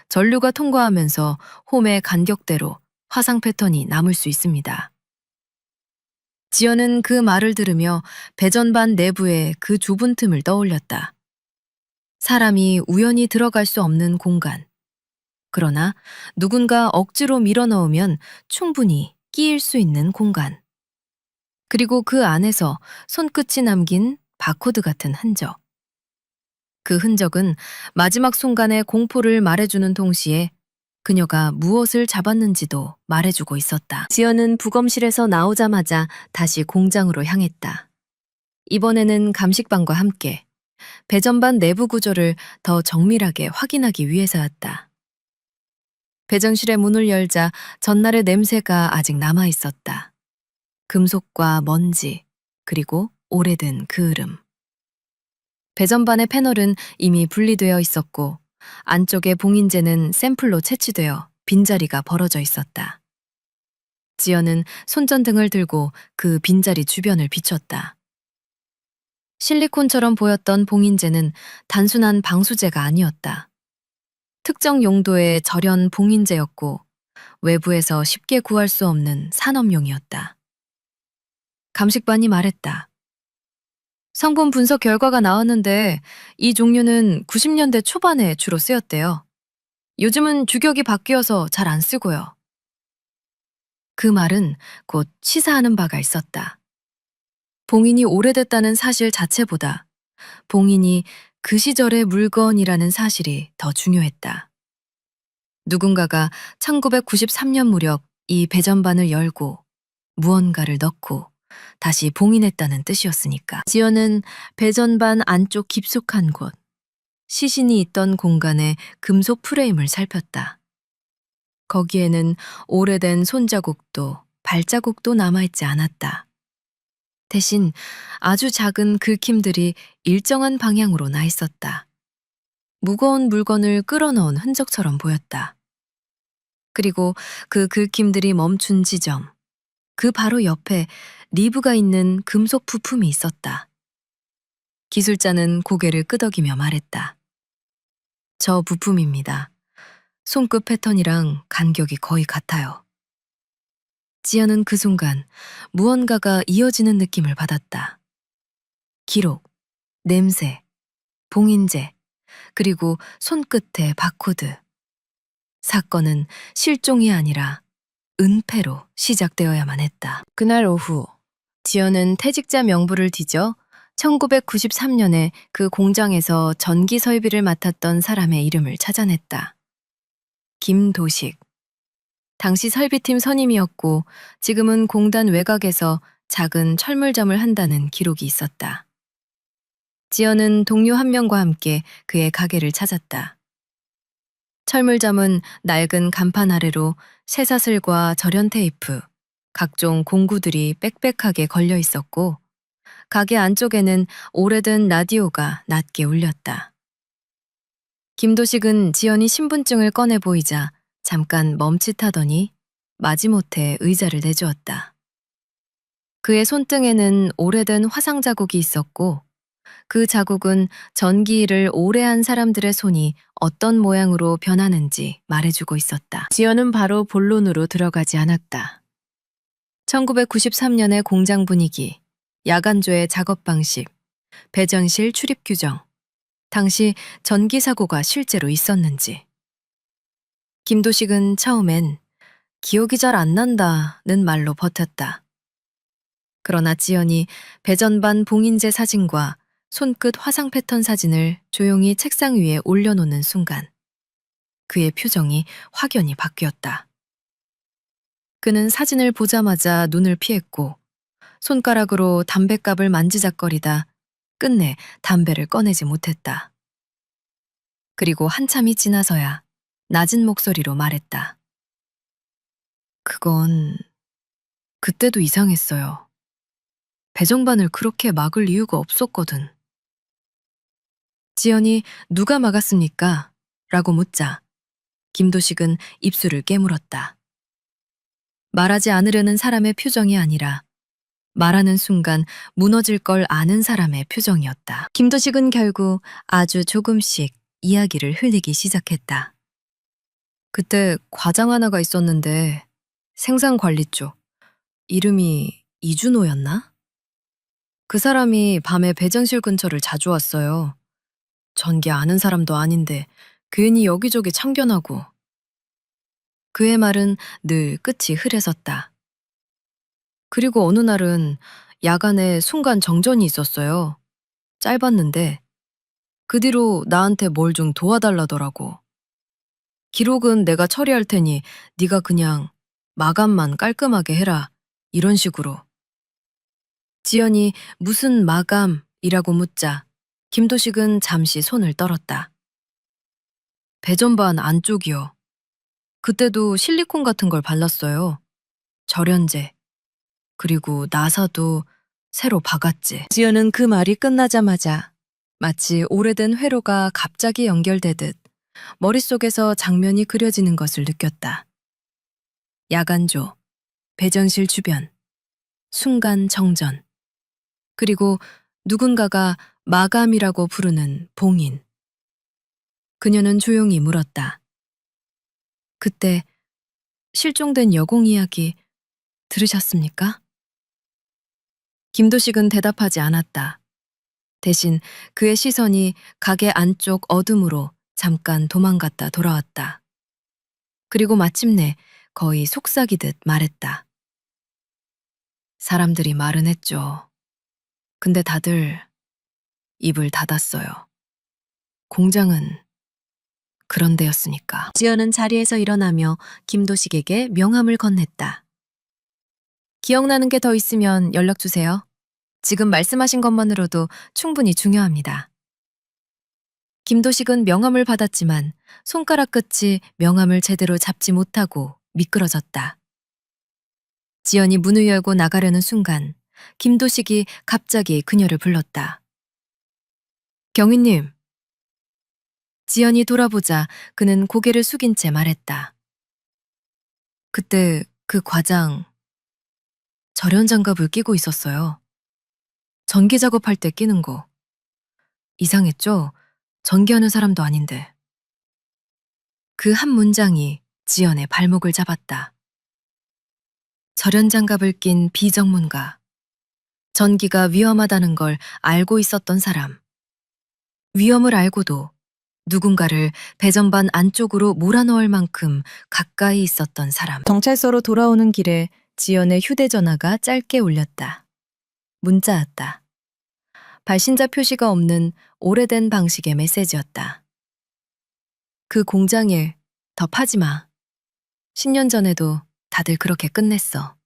전류가 통과하면서 홈의 간격대로 화상 패턴이 남을 수 있습니다. 지연은 그 말을 들으며 배전반 내부의 그 좁은 틈을 떠올렸다. 사람이 우연히 들어갈 수 없는 공간. 그러나 누군가 억지로 밀어넣으면 충분히 끼일 수 있는 공간. 그리고 그 안에서 손끝이 남긴 바코드 같은 흔적. 그 흔적은 마지막 순간의 공포를 말해주는 동시에 그녀가 무엇을 잡았는지도 말해주고 있었다. 지연은 부검실에서 나오자마자 다시 공장으로 향했다. 이번에는 감식반과 함께 배전반 내부 구조를 더 정밀하게 확인하기 위해서였다. 배전실의 문을 열자 전날의 냄새가 아직 남아 있었다. 금속과 먼지, 그리고 오래된 그을음. 배전반의 패널은 이미 분리되어 있었고 안쪽의 봉인재는 샘플로 채취되어 빈자리가 벌어져 있었다. 지연은 손전등을 들고 그 빈자리 주변을 비췄다. 실리콘처럼 보였던 봉인재는 단순한 방수재가 아니었다. 특정 용도의 절연 봉인재였고 외부에서 쉽게 구할 수 없는 산업용이었다. 감식반이 말했다. 성분 분석 결과가 나왔는데 이 종류는 90년대 초반에 주로 쓰였대요. 요즘은 규격이 바뀌어서 잘 안 쓰고요. 그 말은 곧 시사하는 바가 있었다. 봉인이 오래됐다는 사실 자체보다 봉인이 그 시절의 물건이라는 사실이 더 중요했다. 누군가가 1993년 무렵 이 배전반을 열고 무언가를 넣고 다시 봉인했다는 뜻이었으니까. 지연은 배전반 안쪽 깊숙한 곳, 시신이 있던 공간의 금속 프레임을 살폈다. 거기에는 오래된 손자국도 발자국도 남아있지 않았다. 대신 아주 작은 긁힘들이 일정한 방향으로 나 있었다. 무거운 물건을 끌어넣은 흔적처럼 보였다. 그리고 그 긁힘들이 멈춘 지점, 그 바로 옆에 리브가 있는 금속 부품이 있었다. 기술자는 고개를 끄덕이며 말했다. 저 부품입니다. 손끝 패턴이랑 간격이 거의 같아요. 지연은 그 순간 무언가가 이어지는 느낌을 받았다. 기록, 냄새, 봉인재, 그리고 손끝의 바코드. 사건은 실종이 아니라 은폐로 시작되어야만 했다. 그날 오후, 지연은 퇴직자 명부를 뒤져 1993년에 그 공장에서 전기 설비를 맡았던 사람의 이름을 찾아냈다. 김도식. 당시 설비팀 선임이었고 지금은 공단 외곽에서 작은 철물점을 한다는 기록이 있었다. 지연은 동료 한 명과 함께 그의 가게를 찾았다. 철물점은 낡은 간판 아래로 쇠사슬과 절연 테이프, 각종 공구들이 빽빽하게 걸려 있었고 가게 안쪽에는 오래된 라디오가 낮게 울렸다. 김도식은 지연이 신분증을 꺼내 보이자 잠깐 멈칫하더니 마지못해 의자를 내주었다. 그의 손등에는 오래된 화상 자국이 있었고 그 자국은 전기일을 오래 한 사람들의 손이 어떤 모양으로 변하는지 말해주고 있었다. 지연은 바로 본론으로 들어가지 않았다. 1993년의 공장 분위기, 야간조의 작업 방식, 배전실 출입 규정, 당시 전기 사고가 실제로 있었는지. 김도식은 처음엔 기억이 잘 안 난다는 말로 버텼다. 그러나 지연이 배전반 봉인재 사진과 손끝 화상 패턴 사진을 조용히 책상 위에 올려놓는 순간 그의 표정이 확연히 바뀌었다. 그는 사진을 보자마자 눈을 피했고 손가락으로 담뱃갑을 만지작거리다 끝내 담배를 꺼내지 못했다. 그리고 한참이 지나서야 낮은 목소리로 말했다. 그건 그때도 이상했어요. 배정반을 그렇게 막을 이유가 없었거든. 지연이 누가 막았습니까? 라고 묻자 김도식은 입술을 깨물었다. 말하지 않으려는 사람의 표정이 아니라 말하는 순간 무너질 걸 아는 사람의 표정이었다. 김도식은 결국 아주 조금씩 이야기를 흘리기 시작했다. 그때 과장 하나가 있었는데 생산관리 쪽 이름이 이준호였나? 그 사람이 밤에 배정실 근처를 자주 왔어요. 전기 아는 사람도 아닌데 괜히 여기저기 참견하고. 그의 말은 늘 끝이 흐려졌다. 그리고 어느 날은 야간에 순간 정전이 있었어요. 짧았는데 그 뒤로 나한테 뭘 좀 도와달라더라고. 기록은 내가 처리할 테니 네가 그냥 마감만 깔끔하게 해라. 이런 식으로. 지연이 무슨 마감이라고 묻자 김도식은 잠시 손을 떨었다. 배전반 안쪽이요. 그때도 실리콘 같은 걸 발랐어요. 절연제. 그리고 나사도 새로 박았지. 지연은 그 말이 끝나자마자 마치 오래된 회로가 갑자기 연결되듯 머릿속에서 장면이 그려지는 것을 느꼈다. 야간조, 배전실 주변, 순간 정전, 그리고 누군가가 마감이라고 부르는 봉인. 그녀는 조용히 물었다. 그때 실종된 여공 이야기 들으셨습니까? 김도식은 대답하지 않았다. 대신 그의 시선이 가게 안쪽 어둠으로 잠깐 도망갔다 돌아왔다. 그리고 마침내 거의 속삭이듯 말했다. 사람들이 말은 했죠. 근데 다들 입을 닫았어요. 공장은 그런 데였으니까. 지연은 자리에서 일어나며 김도식에게 명함을 건넸다. 기억나는 게 더 있으면 연락 주세요. 지금 말씀하신 것만으로도 충분히 중요합니다. 김도식은 명함을 받았지만 손가락 끝이 명함을 제대로 잡지 못하고 미끄러졌다. 지연이 문을 열고 나가려는 순간 김도식이 갑자기 그녀를 불렀다. 경위님. 지연이 돌아보자 그는 고개를 숙인 채 말했다. 그때 그 과장 절연장갑을 끼고 있었어요. 전기 작업할 때 끼는 거. 이상했죠? 전기하는 사람도 아닌데. 그 한 문장이 지연의 발목을 잡았다. 절연장갑을 낀 비전문가. 전기가 위험하다는 걸 알고 있었던 사람. 위험을 알고도 누군가를 배전반 안쪽으로 몰아넣을 만큼 가까이 있었던 사람. 경찰서로 돌아오는 길에 지연의 휴대전화가 짧게 울렸다. 문자였다. 발신자 표시가 없는 오래된 방식의 메시지였다. 그 공장일 더 파지 마. 10년 전에도 다들 그렇게 끝냈어.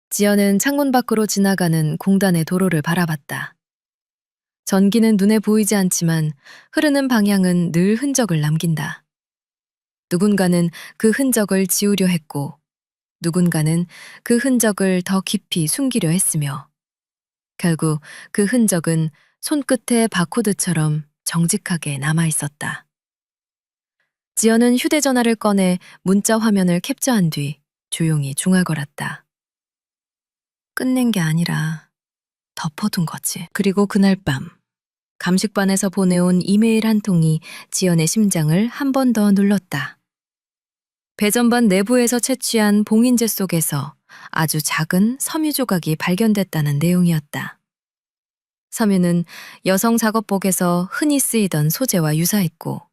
지연은 창문 밖으로 지나가는 공단의 도로를 바라봤다. 전기는 눈에 보이지 않지만 흐르는 방향은 늘 흔적을 남긴다. 누군가는 그 흔적을 지우려 했고 누군가는 그 흔적을 더 깊이 숨기려 했으며 결국 그 흔적은 손끝의 바코드처럼 정직하게 남아있었다. 지연은 휴대전화를 꺼내 문자 화면을 캡처한 뒤 조용히 중얼거렸다. 끝낸 게 아니라 덮어둔 거지. 그리고 그날 밤 감식반에서 보내온 이메일 한 통이 지연의 심장을 한 번 더 눌렀다. 배전반 내부에서 채취한 봉인제 속에서 아주 작은 섬유 조각이 발견됐다는 내용이었다. 섬유는 여성 작업복에서 흔히 쓰이던 소재와 유사했고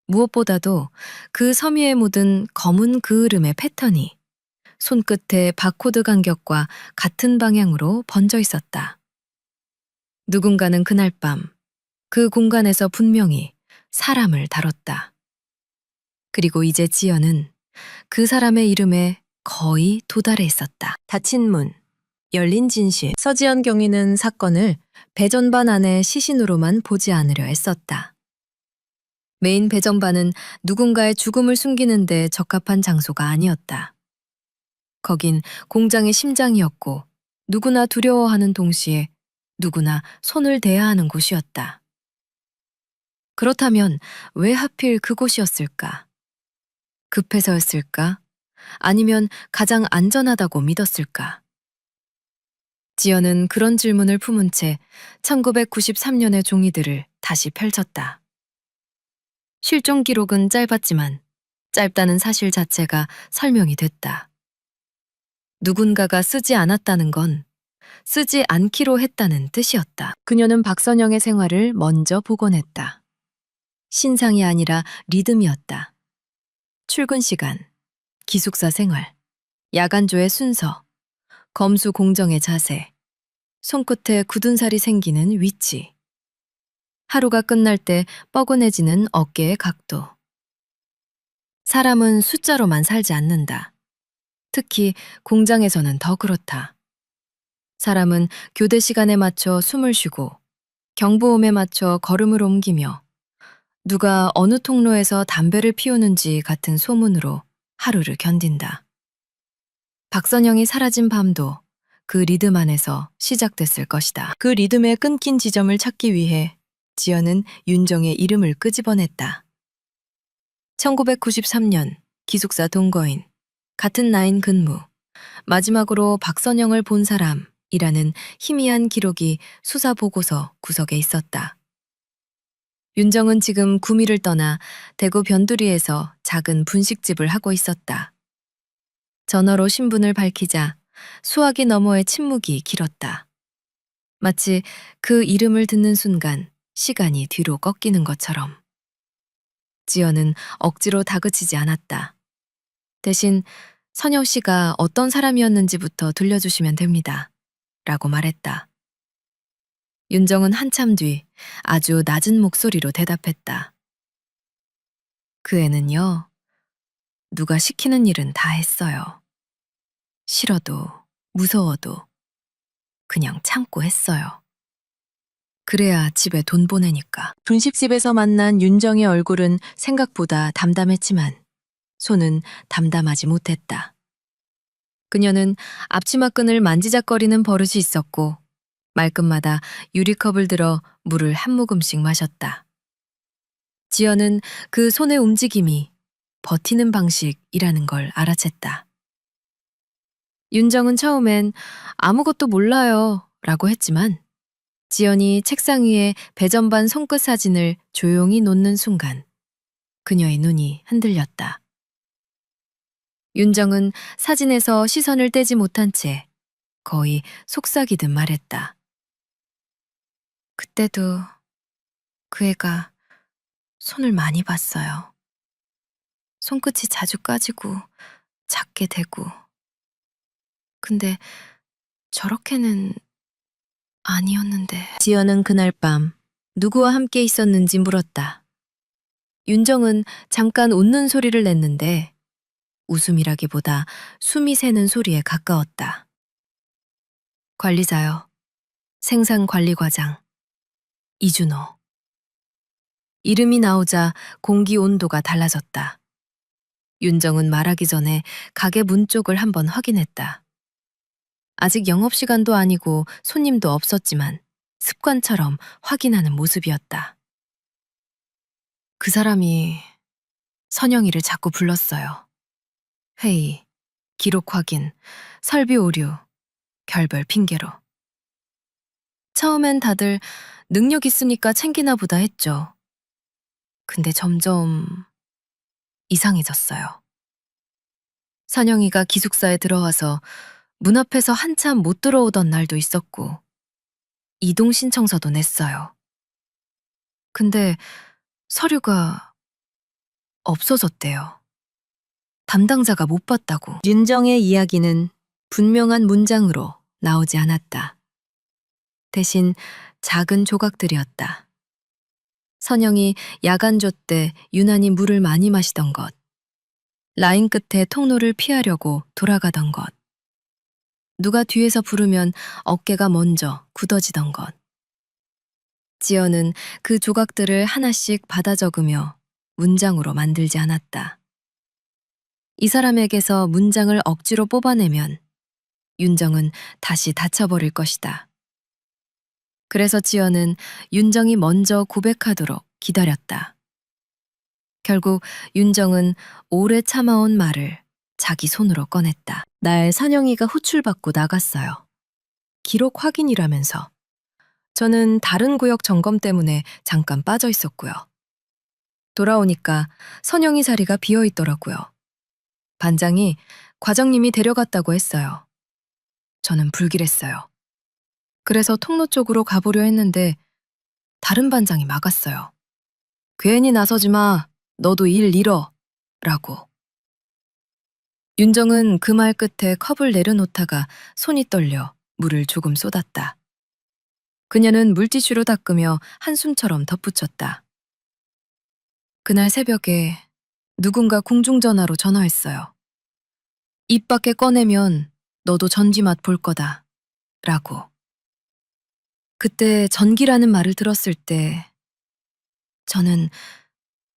무엇보다도 그 섬유에 묻은 검은 그을음의 패턴이 손끝의 바코드 간격과 같은 방향으로 번져 있었다. 누군가는 그날 밤 그 공간에서 분명히 사람을 다뤘다. 그리고 이제 지연은 그 사람의 이름에 거의 도달해 있었다. 닫힌 문, 열린 진실. 서지연 경위는 사건을 배전반 안의 시신으로만 보지 않으려 애썼다. 메인 배전반은 누군가의 죽음을 숨기는 데 적합한 장소가 아니었다. 거긴 공장의 심장이었고 누구나 두려워하는 동시에 누구나 손을 대야 하는 곳이었다. 그렇다면 왜 하필 그곳이었을까? 급해서였을까? 아니면 가장 안전하다고 믿었을까? 지연은 그런 질문을 품은 채 1993년의 종이들을 다시 펼쳤다. 실종 기록은 짧았지만 짧다는 사실 자체가 설명이 됐다. 누군가가 쓰지 않았다는 건 쓰지 않기로 했다는 뜻이었다. 그녀는 박선영의 생활을 먼저 복원했다. 신상이 아니라 리듬이었다. 출근 시간, 기숙사 생활, 야간조의 순서, 검수 공정의 자세, 손끝에 굳은 살이 생기는 위치, 하루가 끝날 때 뻐근해지는 어깨의 각도. 사람은 숫자로만 살지 않는다. 특히 공장에서는 더 그렇다. 사람은 교대 시간에 맞춰 숨을 쉬고 경보음에 맞춰 걸음을 옮기며 누가 어느 통로에서 담배를 피우는지 같은 소문으로 하루를 견딘다. 박선영이 사라진 밤도 그 리듬 안에서 시작됐을 것이다. 그 리듬의 끊긴 지점을 찾기 위해 지연은 윤정의 이름을 끄집어냈다. 1993년 기숙사 동거인, 같은 라인 근무, 마지막으로 박선영을 본 사람이라는 희미한 기록이 수사 보고서 구석에 있었다. 윤정은 지금 구미를 떠나 대구 변두리에서 작은 분식집을 하고 있었다. 전화로 신분을 밝히자 수화기 너머의 침묵이 길었다. 마치 그 이름을 듣는 순간 시간이 뒤로 꺾이는 것처럼. 지연은 억지로 다그치지 않았다. 대신 선영 씨가 어떤 사람이었는지부터 들려주시면 됩니다. 라고 말했다. 윤정은 한참 뒤 아주 낮은 목소리로 대답했다. 그 애는요, 누가 시키는 일은 다 했어요. 싫어도, 무서워도 그냥 참고 했어요. 그래야 집에 돈 보내니까. 분식집에서 만난 윤정의 얼굴은 생각보다 담담했지만 손은 담담하지 못했다. 그녀는 앞치마끈을 만지작거리는 버릇이 있었고 말끝마다 유리컵을 들어 물을 한 모금씩 마셨다. 지연은 그 손의 움직임이 버티는 방식이라는 걸 알아챘다. 윤정은 처음엔 아무것도 몰라요 라고 했지만 지연이 책상 위에 배전반 손끝 사진을 조용히 놓는 순간 그녀의 눈이 흔들렸다. 윤정은 사진에서 시선을 떼지 못한 채 거의 속삭이듯 말했다. 그때도 그 애가 손을 많이 봤어요. 손끝이 자주 까지고 작게 되고. 근데 저렇게는 아니었는데. 지연은 그날 밤 누구와 함께 있었는지 물었다. 윤정은 잠깐 웃는 소리를 냈는데 웃음이라기보다 숨이 새는 소리에 가까웠다. 관리자요. 생산관리과장. 이준호. 이름이 나오자 공기 온도가 달라졌다. 윤정은 말하기 전에 가게 문 쪽을 한번 확인했다. 아직 영업시간도 아니고 손님도 없었지만 습관처럼 확인하는 모습이었다. 그 사람이 선영이를 자꾸 불렀어요. 회의, 기록 확인, 설비 오류, 별별 핑계로. 처음엔 다들 능력 있으니까 챙기나 보다 했죠. 근데 점점 이상해졌어요. 선영이가 기숙사에 들어와서 문 앞에서 한참 못 들어오던 날도 있었고 이동 신청서도 냈어요. 근데 서류가 없어졌대요. 담당자가 못 봤다고. 윤정의 이야기는 분명한 문장으로 나오지 않았다. 대신 작은 조각들이었다. 선영이 야간조 때 유난히 물을 많이 마시던 것, 라인 끝에 통로를 피하려고 돌아가던 것, 누가 뒤에서 부르면 어깨가 먼저 굳어지던 것. 지연은 그 조각들을 하나씩 받아 적으며 문장으로 만들지 않았다. 이 사람에게서 문장을 억지로 뽑아내면 윤정은 다시 닫혀버릴 것이다. 그래서 지연은 윤정이 먼저 고백하도록 기다렸다. 결국 윤정은 오래 참아온 말을 자기 손으로 꺼냈다. 날 선영이가 호출받고 나갔어요. 기록 확인이라면서. 저는 다른 구역 점검 때문에 잠깐 빠져 있었고요. 돌아오니까 선영이 자리가 비어 있더라고요. 반장이 과장님이 데려갔다고 했어요. 저는 불길했어요. 그래서 통로 쪽으로 가보려 했는데 다른 반장이 막았어요. 괜히 나서지 마. 너도 일 잃어. 라고. 윤정은 그 말 끝에 컵을 내려놓다가 손이 떨려 물을 조금 쏟았다. 그녀는 물티슈로 닦으며 한숨처럼 덧붙였다. 그날 새벽에 누군가 공중전화로 전화했어요. 입 밖에 꺼내면 너도 전기맛 볼 거다. 라고. 그때 전기라는 말을 들었을 때 저는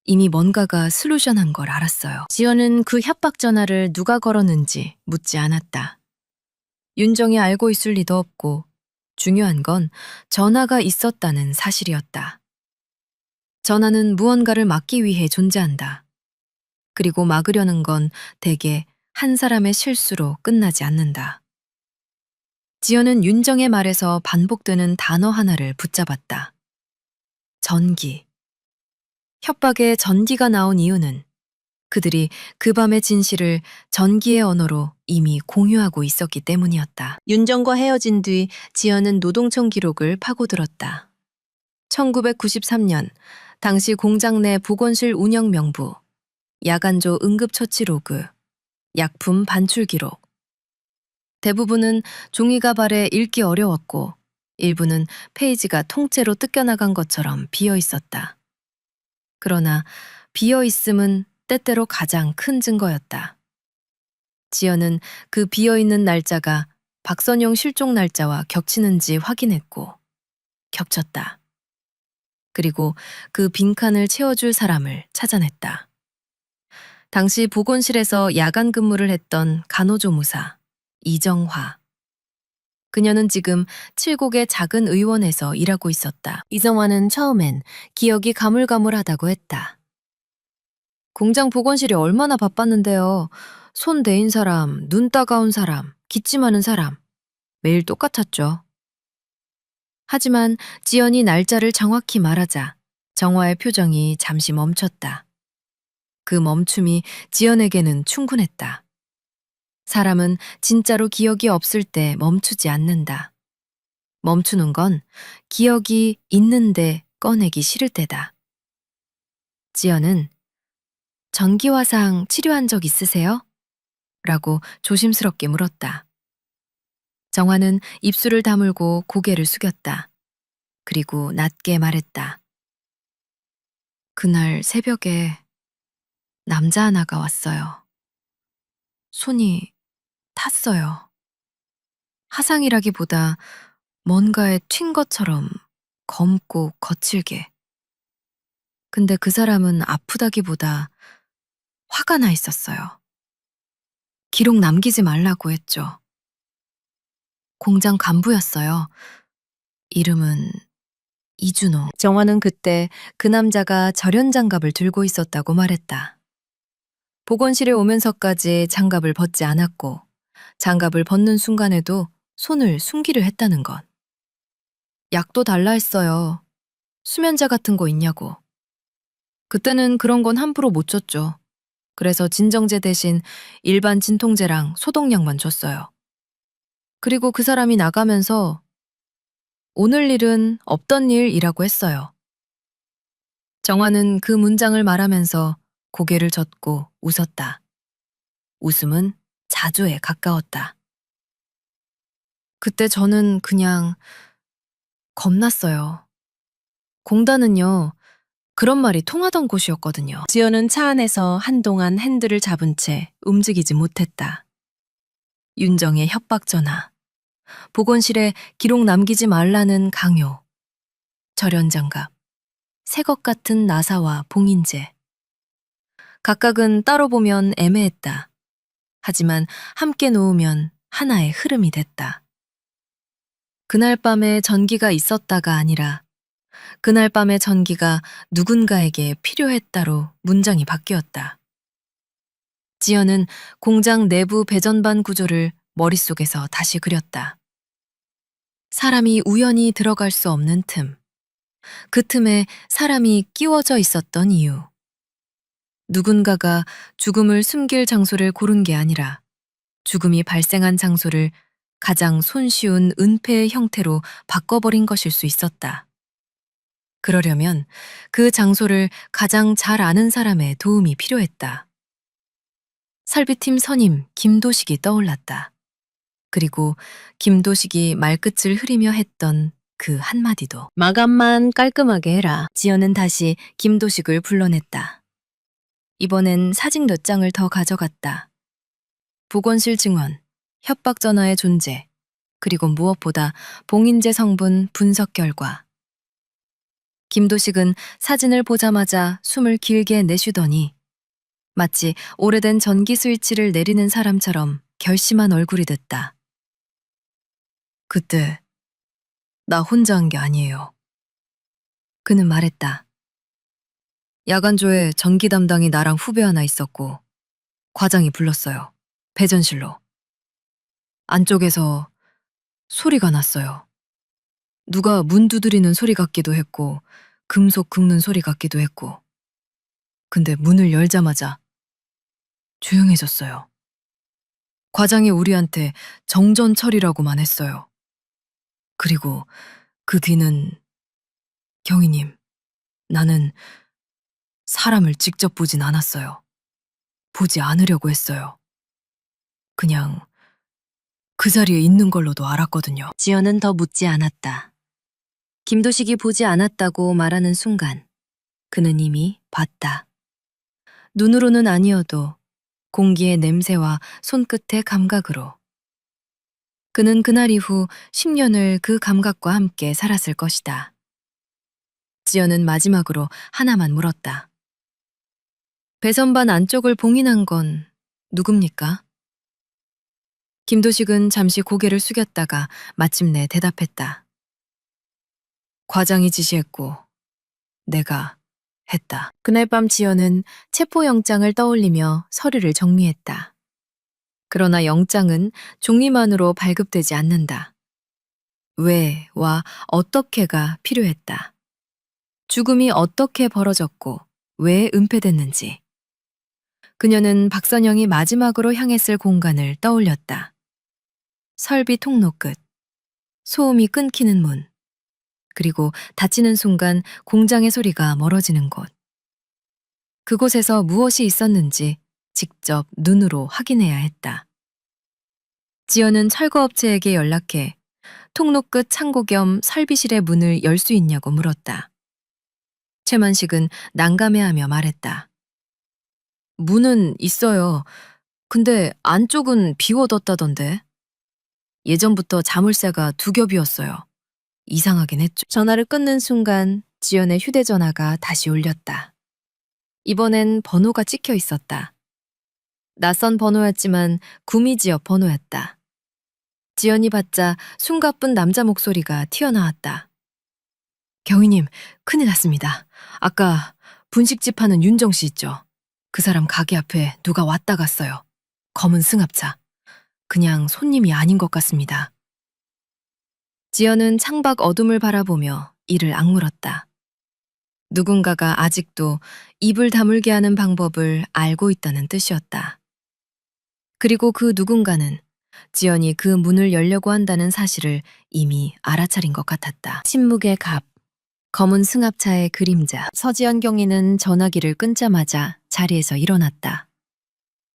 이미 뭔가가 슬루션한 걸 알았어요. 지연은 그 협박 전화를 누가 걸었는지 묻지 않았다. 윤정이 알고 있을 리도 없고 중요한 건 전화가 있었다는 사실이었다. 전화는 무언가를 막기 위해 존재한다. 그리고 막으려는 건 대개 한 사람의 실수로 끝나지 않는다. 지연은 윤정의 말에서 반복되는 단어 하나를 붙잡았다. 전기. 협박에 전기가 나온 이유는 그들이 그 밤의 진실을 전기의 언어로 이미 공유하고 있었기 때문이었다. 윤정과 헤어진 뒤 지연은 노동청 기록을 파고들었다. 1993년 당시 공장 내 보건실 운영 명부, 야간조 응급처치 로그, 약품 반출 기록. 대부분은 종이가 발에 읽기 어려웠고 일부는 페이지가 통째로 뜯겨나간 것처럼 비어 있었다. 그러나 비어 있음은 때때로 가장 큰 증거였다. 지연은 그 비어 있는 날짜가 박선용 실종 날짜와 겹치는지 확인했고 겹쳤다. 그리고 그 빈칸을 채워줄 사람을 찾아냈다. 당시 보건실에서 야간 근무를 했던 간호조무사 이정화. 그녀는 지금 칠곡의 작은 의원에서 일하고 있었다. 이정화는 처음엔 기억이 가물가물하다고 했다. 공장 보건실이 얼마나 바빴는데요. 손 대인 사람, 눈 따가운 사람, 기침하는 사람. 매일 똑같았죠. 하지만 지연이 날짜를 정확히 말하자 정화의 표정이 잠시 멈췄다. 그 멈춤이 지연에게는 충분했다. 사람은 진짜로 기억이 없을 때 멈추지 않는다. 멈추는 건 기억이 있는데 꺼내기 싫을 때다. 지연은 전기화상 치료한 적 있으세요? 라고 조심스럽게 물었다. 정화는 입술을 다물고 고개를 숙였다. 그리고 낮게 말했다. 그날 새벽에 남자 하나가 왔어요. 손이 탔어요. 화상이라기보다 뭔가에 튄 것처럼 검고 거칠게. 근데 그 사람은 아프다기보다 화가 나 있었어요. 기록 남기지 말라고 했죠. 공장 간부였어요. 이름은 이준호. 정화는 그때 그 남자가 절연장갑을 들고 있었다고 말했다. 보건실에 오면서까지 장갑을 벗지 않았고 장갑을 벗는 순간에도 손을 숨기려 했다는 것. 약도 달라 했어요. 수면제 같은 거 있냐고. 그때는 그런 건 함부로 못 줬죠. 그래서 진정제 대신 일반 진통제랑 소독약만 줬어요. 그리고 그 사람이 나가면서 오늘 일은 없던 일이라고 했어요. 정화는 그 문장을 말하면서 고개를 젓고 웃었다. 웃음은 자주에 가까웠다. 그때 저는 그냥 겁났어요. 공단은요, 그런 말이 통하던 곳이었거든요. 지연은 차 안에서 한동안 핸들을 잡은 채 움직이지 못했다. 윤정의 협박 전화, 보건실에 기록 남기지 말라는 강요, 절연장갑, 새것 같은 나사와 봉인제. 각각은 따로 보면 애매했다. 하지만 함께 놓으면 하나의 흐름이 됐다. 그날 밤에 전기가 있었다가 아니라 그날 밤의 전기가 누군가에게 필요했다로 문장이 바뀌었다. 지연은 공장 내부 배전반 구조를 머릿속에서 다시 그렸다. 사람이 우연히 들어갈 수 없는 틈. 그 틈에 사람이 끼워져 있었던 이유. 누군가가 죽음을 숨길 장소를 고른 게 아니라 죽음이 발생한 장소를 가장 손쉬운 은폐의 형태로 바꿔버린 것일 수 있었다. 그러려면 그 장소를 가장 잘 아는 사람의 도움이 필요했다. 설비팀 선임 김도식이 떠올랐다. 그리고 김도식이 말끝을 흐리며 했던 그 한마디도 마감만 깔끔하게 해라. 지연은 다시 김도식을 불러냈다. 이번엔 사진 몇 장을 더 가져갔다. 보건실 증언, 협박 전화의 존재, 그리고 무엇보다 봉인제 성분 분석 결과. 김도식은 사진을 보자마자 숨을 길게 내쉬더니 마치 오래된 전기 스위치를 내리는 사람처럼 결심한 얼굴이 됐다. 그때 나 혼자 한 게 아니에요. 그는 말했다. 야간조에 전기 담당이 나랑 후배 하나 있었고 과장이 불렀어요. 배전실로. 안쪽에서 소리가 났어요. 누가 문 두드리는 소리 같기도 했고 금속 긁는 소리 같기도 했고. 근데 문을 열자마자 조용해졌어요. 과장이 우리한테 정전 처리라고만 했어요. 그리고 그 뒤는 경희님, 나는 사람을 직접 보진 않았어요. 보지 않으려고 했어요. 그냥 그 자리에 있는 걸로도 알았거든요. 지연은 더 묻지 않았다. 김도식이 보지 않았다고 말하는 순간 그는 이미 봤다. 눈으로는 아니어도 공기의 냄새와 손끝의 감각으로. 그는 그날 이후 10년을 그 감각과 함께 살았을 것이다. 지연은 마지막으로 하나만 물었다. 배선반 안쪽을 봉인한 건 누굽니까? 김도식은 잠시 고개를 숙였다가 마침내 대답했다. 과장이 지시했고 내가 했다. 그날 밤 지연은 체포영장을 떠올리며 서류를 정리했다. 그러나 영장은 종이만으로 발급되지 않는다. 왜와 어떻게가 필요했다. 죽음이 어떻게 벌어졌고 왜 은폐됐는지. 그녀는 박선영이 마지막으로 향했을 공간을 떠올렸다. 설비 통로 끝, 소음이 끊기는 문, 그리고 닫히는 순간 공장의 소리가 멀어지는 곳. 그곳에서 무엇이 있었는지 직접 눈으로 확인해야 했다. 지연은 철거업체에게 연락해 통로 끝 창고 겸 설비실의 문을 열 수 있냐고 물었다. 최만식은 난감해하며 말했다. 문은 있어요. 근데 안쪽은 비워뒀다던데. 예전부터 자물쇠가 두 겹이었어요. 이상하긴 했죠. 전화를 끊는 순간 지연의 휴대전화가 다시 울렸다. 이번엔 번호가 찍혀 있었다. 낯선 번호였지만 구미 지역 번호였다. 지연이 받자 숨가쁜 남자 목소리가 튀어나왔다. 경희님, 큰일 났습니다. 아까 분식집 하는 윤정 씨 있죠? 그 사람 가게 앞에 누가 왔다 갔어요. 검은 승합차. 그냥 손님이 아닌 것 같습니다. 지연은 창밖 어둠을 바라보며 이를 악물었다. 누군가가 아직도 입을 다물게 하는 방법을 알고 있다는 뜻이었다. 그리고 그 누군가는 지연이 그 문을 열려고 한다는 사실을 이미 알아차린 것 같았다. 침묵의 갑, 검은 승합차의 그림자. 서지연 경위는 전화기를 끊자마자 자리에서 일어났다.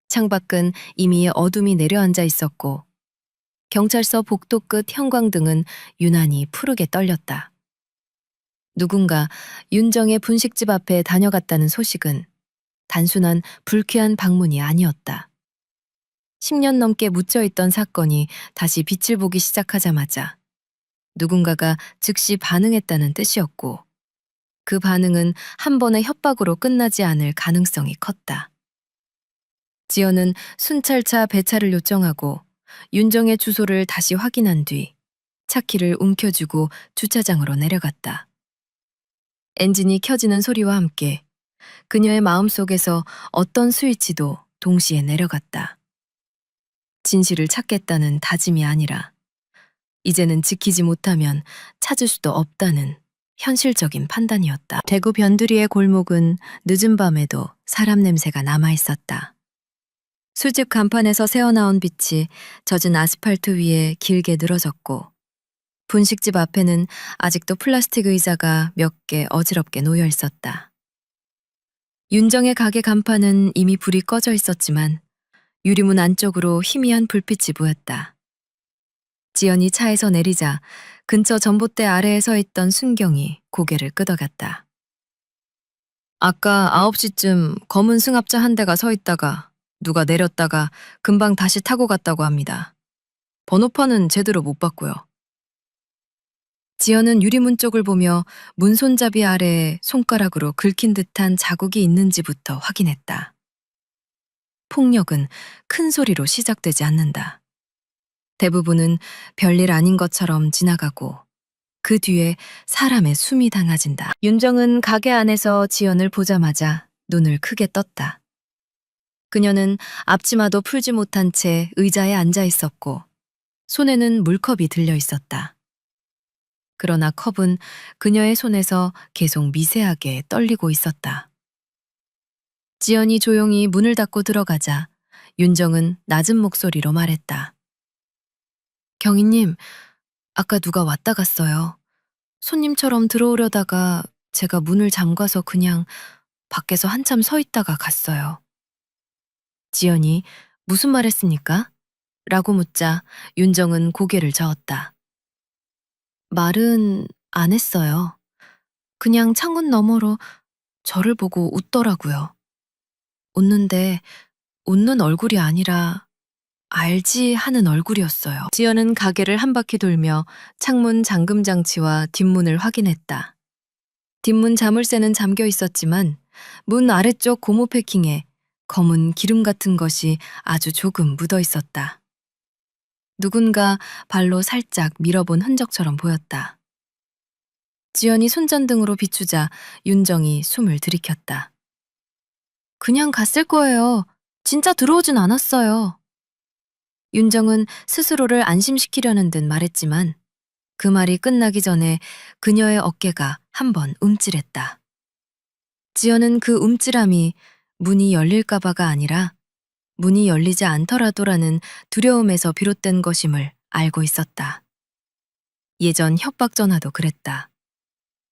창밖은 이미 어둠이 내려앉아 있었고 경찰서 복도 끝 형광등은 유난히 푸르게 떨렸다. 누군가 윤정의 분식집 앞에 다녀갔다는 소식은 단순한 불쾌한 방문이 아니었다. 10년 넘게 묻혀있던 사건이 다시 빛을 보기 시작하자마자 누군가가 즉시 반응했다는 뜻이었고 그 반응은 한 번의 협박으로 끝나지 않을 가능성이 컸다. 지연은 순찰차 배차를 요청하고 윤정의 주소를 다시 확인한 뒤 차키를 움켜쥐고 주차장으로 내려갔다. 엔진이 켜지는 소리와 함께 그녀의 마음속에서 어떤 스위치도 동시에 내려갔다. 진실을 찾겠다는 다짐이 아니라 이제는 지키지 못하면 찾을 수도 없다는 현실적인 판단이었다. 대구 변두리의 골목은 늦은 밤에도 사람 냄새가 남아 있었다. 술집 간판에서 새어나온 빛이 젖은 아스팔트 위에 길게 늘어졌고 분식집 앞에는 아직도 플라스틱 의자가 몇 개 어지럽게 놓여 있었다. 윤정의 가게 간판은 이미 불이 꺼져 있었지만 유리문 안쪽으로 희미한 불빛이 보였다. 지연이 차에서 내리자 근처 전봇대 아래에 서 있던 순경이 고개를 끄덕였다. 아까 9시쯤 검은 승합차 한 대가 서 있다가 누가 내렸다가 금방 다시 타고 갔다고 합니다. 번호판은 제대로 못 봤고요. 지연은 유리문 쪽을 보며 문 손잡이 아래에 손가락으로 긁힌 듯한 자국이 있는지부터 확인했다. 폭력은 큰 소리로 시작되지 않는다. 대부분은 별일 아닌 것처럼 지나가고 그 뒤에 사람의 숨이 닿아진다. 윤정은 가게 안에서 지연을 보자마자 눈을 크게 떴다. 그녀는 앞치마도 풀지 못한 채 의자에 앉아 있었고 손에는 물컵이 들려 있었다. 그러나 컵은 그녀의 손에서 계속 미세하게 떨리고 있었다. 지연이 조용히 문을 닫고 들어가자 윤정은 낮은 목소리로 말했다. 경희님, 아까 누가 왔다 갔어요. 손님처럼 들어오려다가 제가 문을 잠가서 그냥 밖에서 한참 서 있다가 갔어요. 지연이 무슨 말 했습니까? 라고 묻자 윤정은 고개를 저었다. 말은 안 했어요. 그냥 창문 너머로 저를 보고 웃더라고요. 웃는데 웃는 얼굴이 아니라 알지 하는 얼굴이었어요. 지연은 가게를 한 바퀴 돌며 창문 잠금 장치와 뒷문을 확인했다. 뒷문 자물쇠는 잠겨 있었지만 문 아래쪽 고무 패킹에 검은 기름 같은 것이 아주 조금 묻어 있었다. 누군가 발로 살짝 밀어본 흔적처럼 보였다. 지연이 손전등으로 비추자 윤정이 숨을 들이켰다. 그냥 갔을 거예요. 진짜 들어오진 않았어요. 윤정은 스스로를 안심시키려는 듯 말했지만 그 말이 끝나기 전에 그녀의 어깨가 한 번 움찔했다. 지연은 그 움찔함이 문이 열릴까봐가 아니라 문이 열리지 않더라도라는 두려움에서 비롯된 것임을 알고 있었다. 예전 협박 전화도 그랬다.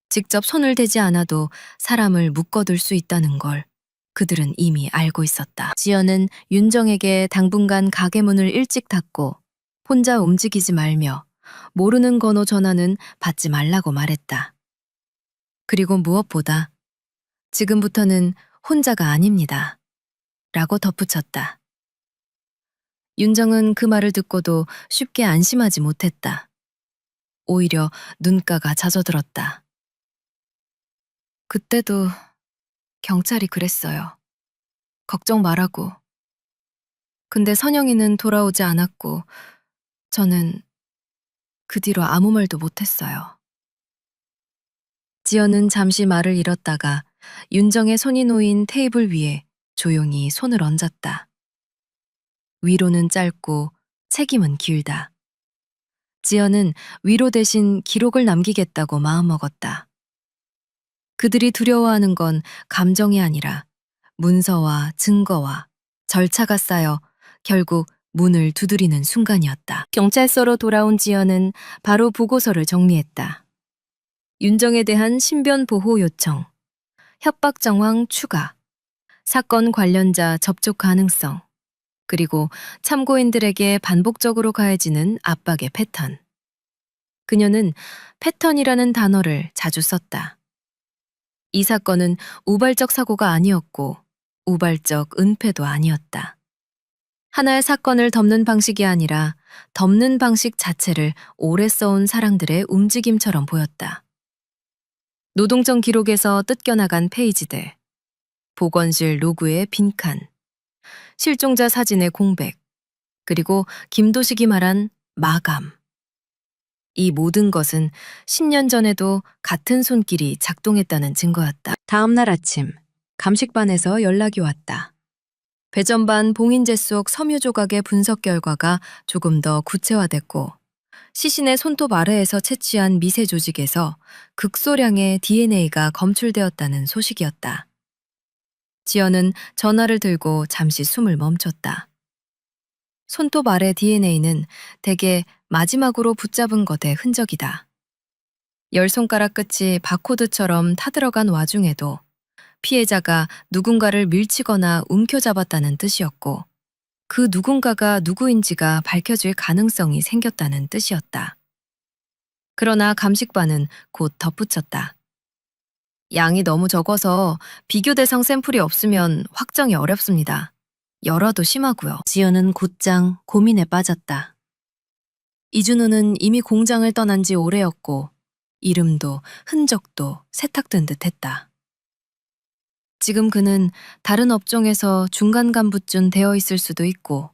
직접 손을 대지 않아도 사람을 묶어둘 수 있다는 걸 그들은 이미 알고 있었다. 지연은 윤정에게 당분간 가게 문을 일찍 닫고 혼자 움직이지 말며 모르는 번호 전화는 받지 말라고 말했다. 그리고 무엇보다 지금부터는 혼자가 아닙니다. 라고 덧붙였다. 윤정은 그 말을 듣고도 쉽게 안심하지 못했다. 오히려 눈가가 잦아들었다. 그때도 경찰이 그랬어요. 걱정 말라고. 근데 선영이는 돌아오지 않았고 저는 그 뒤로 아무 말도 못했어요. 지연은 잠시 말을 잃었다가 윤정의 손이 놓인 테이블 위에 조용히 손을 얹었다. 위로는 짧고 책임은 길다. 지연은 위로 대신 기록을 남기겠다고 마음먹었다. 그들이 두려워하는 건 감정이 아니라 문서와 증거와 절차가 쌓여 결국 문을 두드리는 순간이었다. 경찰서로 돌아온 지연은 바로 보고서를 정리했다. 윤정에 대한 신변 보호 요청, 협박 정황 추가, 사건 관련자 접촉 가능성, 그리고 참고인들에게 반복적으로 가해지는 압박의 패턴. 그녀는 패턴이라는 단어를 자주 썼다. 이 사건은 우발적 사고가 아니었고 우발적 은폐도 아니었다. 하나의 사건을 덮는 방식이 아니라 덮는 방식 자체를 오래 써온 사람들의 움직임처럼 보였다. 노동청 기록에서 뜯겨나간 페이지들, 보건실 로그의 빈칸, 실종자 사진의 공백, 그리고 김도식이 말한 마감. 이 모든 것은 10년 전에도 같은 손길이 작동했다는 증거였다. 다음 날 아침, 감식반에서 연락이 왔다. 배전반 봉인제 속 섬유 조각의 분석 결과가 조금 더 구체화됐고, 시신의 손톱 아래에서 채취한 미세 조직에서 극소량의 DNA가 검출되었다는 소식이었다. 지연은 전화를 들고 잠시 숨을 멈췄다. 손톱 아래 DNA는 대개 마지막으로 붙잡은 것의 흔적이다. 열 손가락 끝이 바코드처럼 타들어간 와중에도 피해자가 누군가를 밀치거나 움켜잡았다는 뜻이었고, 그 누군가가 누구인지가 밝혀질 가능성이 생겼다는 뜻이었다. 그러나 감식반은 곧 덧붙였다. 양이 너무 적어서 비교 대상 샘플이 없으면 확정이 어렵습니다. 열화도 심하고요. 지연은 곧장 고민에 빠졌다. 이준호는 이미 공장을 떠난 지 오래였고 이름도 흔적도 세탁된 듯했다. 지금 그는 다른 업종에서 중간 간부쯤 되어 있을 수도 있고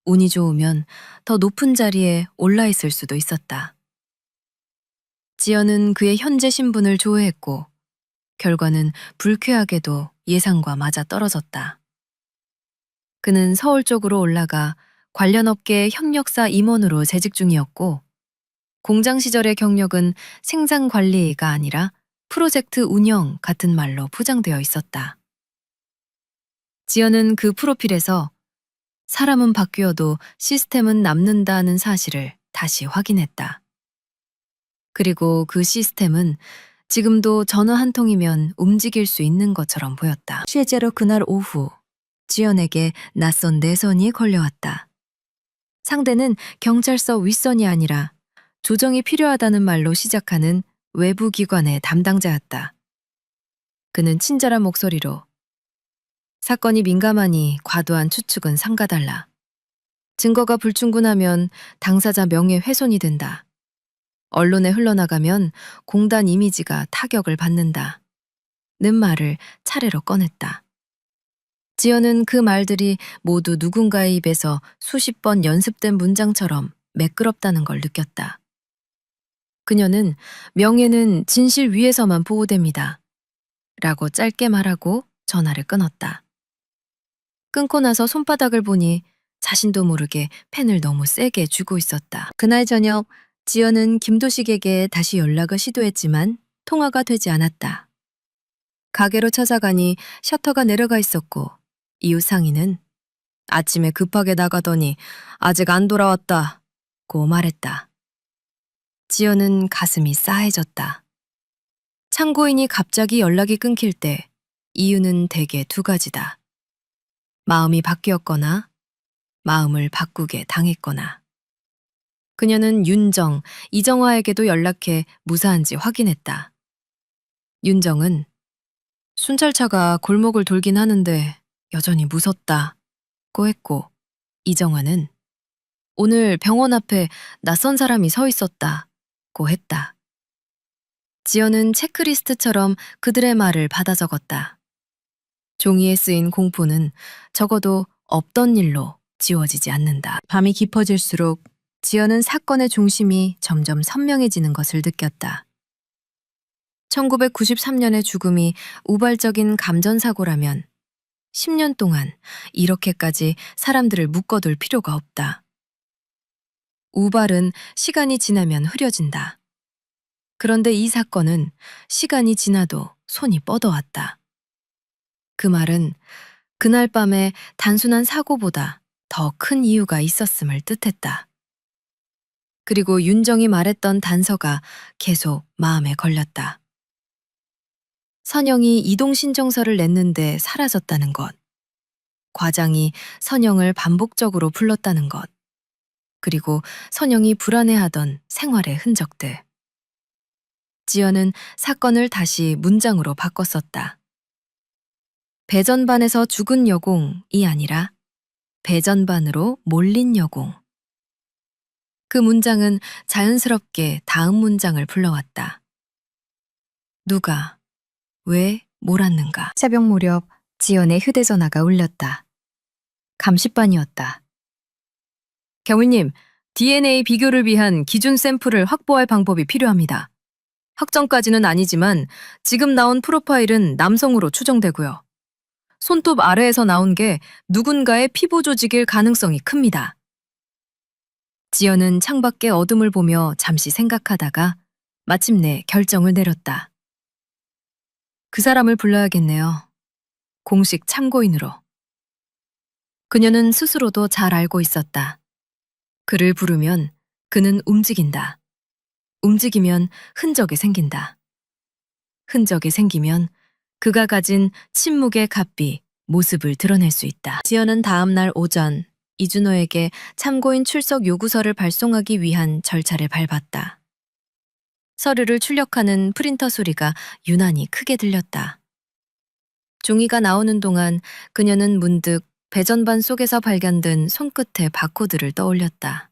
운이 좋으면 더 높은 자리에 올라 있을 수도 있었다. 지연은 그의 현재 신분을 조회했고 결과는 불쾌하게도 예상과 맞아 떨어졌다. 그는 서울 쪽으로 올라가 관련 업계의 협력사 임원으로 재직 중이었고 공장 시절의 경력은 생산 관리가 아니라 프로젝트 운영 같은 말로 포장되어 있었다. 지연은 그 프로필에서 사람은 바뀌어도 시스템은 남는다는 사실을 다시 확인했다. 그리고 그 시스템은 지금도 전화 한 통이면 움직일 수 있는 것처럼 보였다. 실제로 그날 오후 지연에게 낯선 내선이 걸려왔다. 상대는 경찰서 윗선이 아니라 조정이 필요하다는 말로 시작하는 외부 기관의 담당자였다. 그는 친절한 목소리로 사건이 민감하니 과도한 추측은 삼가달라. 증거가 불충분하면 당사자 명예훼손이 된다. 언론에 흘러나가면 공단 이미지가 타격을 받는다. 는 말을 차례로 꺼냈다. 지연은 그 말들이 모두 누군가의 입에서 수십 번 연습된 문장처럼 매끄럽다는 걸 느꼈다. 그녀는 명예는 진실 위에서만 보호됩니다. 라고 짧게 말하고 전화를 끊었다. 끊고 나서 손바닥을 보니 자신도 모르게 펜을 너무 세게 쥐고 있었다. 그날 저녁 지연은 김도식에게 다시 연락을 시도했지만 통화가 되지 않았다. 가게로 찾아가니 셔터가 내려가 있었고 이웃 상인은 아침에 급하게 나가더니 아직 안 돌아왔다고 말했다. 지연은 가슴이 싸해졌다. 참고인이 갑자기 연락이 끊길 때 이유는 대개 두 가지다. 마음이 바뀌었거나 마음을 바꾸게 당했거나. 그녀는 윤정, 이정화에게도 연락해 무사한지 확인했다. 윤정은 순찰차가 골목을 돌긴 하는데 여전히 무섭다고 했고 이정화는 오늘 병원 앞에 낯선 사람이 서 있었다고 했다. 지연은 체크리스트처럼 그들의 말을 받아 적었다. 종이에 쓰인 공포는 적어도 없던 일로 지워지지 않는다. 밤이 깊어질수록 지연은 사건의 중심이 점점 선명해지는 것을 느꼈다. 1993년의 죽음이 우발적인 감전사고라면 10년 동안 이렇게까지 사람들을 묶어둘 필요가 없다. 우발은 시간이 지나면 흐려진다. 그런데 이 사건은 시간이 지나도 손이 뻗어왔다. 그 말은 그날 밤에 단순한 사고보다 더 큰 이유가 있었음을 뜻했다. 그리고 윤정이 말했던 단서가 계속 마음에 걸렸다. 선영이 이동신청서를 냈는데 사라졌다는 것, 과장이 선영을 반복적으로 불렀다는 것, 그리고 선영이 불안해하던 생활의 흔적들. 지연은 사건을 다시 문장으로 바꿨었다. 배전반에서 죽은 여공이 아니라 배전반으로 몰린 여공. 그 문장은 자연스럽게 다음 문장을 불러왔다. 누가, 왜 몰았는가. 새벽 무렵 지연의 휴대전화가 울렸다. 감식반이었다. 경위님, DNA 비교를 위한 기준 샘플을 확보할 방법이 필요합니다. 확정까지는 아니지만 지금 나온 프로파일은 남성으로 추정되고요. 손톱 아래에서 나온 게 누군가의 피부 조직일 가능성이 큽니다. 지연은 창밖의 어둠을 보며 잠시 생각하다가 마침내 결정을 내렸다. 그 사람을 불러야겠네요. 공식 참고인으로. 그녀는 스스로도 잘 알고 있었다. 그를 부르면 그는 움직인다. 움직이면 흔적이 생긴다. 흔적이 생기면 그가 가진 침묵의 갑비, 모습을 드러낼 수 있다. 지연은 다음 날 오전 이준호에게 참고인 출석 요구서를 발송하기 위한 절차를 밟았다. 서류를 출력하는 프린터 소리가 유난히 크게 들렸다. 종이가 나오는 동안 그녀는 문득 배전반 속에서 발견된 손끝의 바코드를 떠올렸다.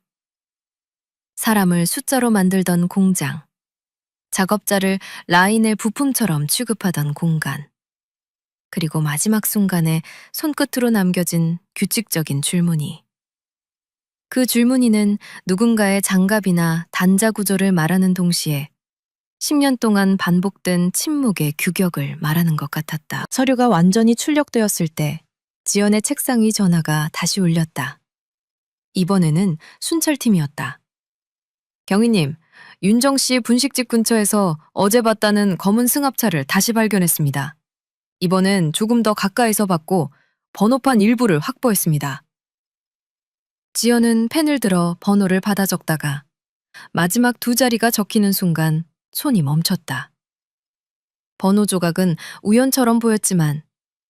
사람을 숫자로 만들던 공장, 작업자를 라인의 부품처럼 취급하던 공간, 그리고 마지막 순간에 손끝으로 남겨진 규칙적인 줄무늬. 그 줄무늬는 누군가의 장갑이나 단자 구조를 말하는 동시에 10년 동안 반복된 침묵의 규격을 말하는 것 같았다. 서류가 완전히 출력되었을 때 지연의 책상 위 전화가 다시 울렸다. 이번에는 순찰팀이었다. 경위님, 윤정 씨 분식집 근처에서 어제 봤다는 검은 승합차를 다시 발견했습니다. 이번엔 조금 더 가까이서 봤고 번호판 일부를 확보했습니다. 지연은 펜을 들어 번호를 받아 적다가 마지막 두 자리가 적히는 순간 손이 멈췄다. 번호 조각은 우연처럼 보였지만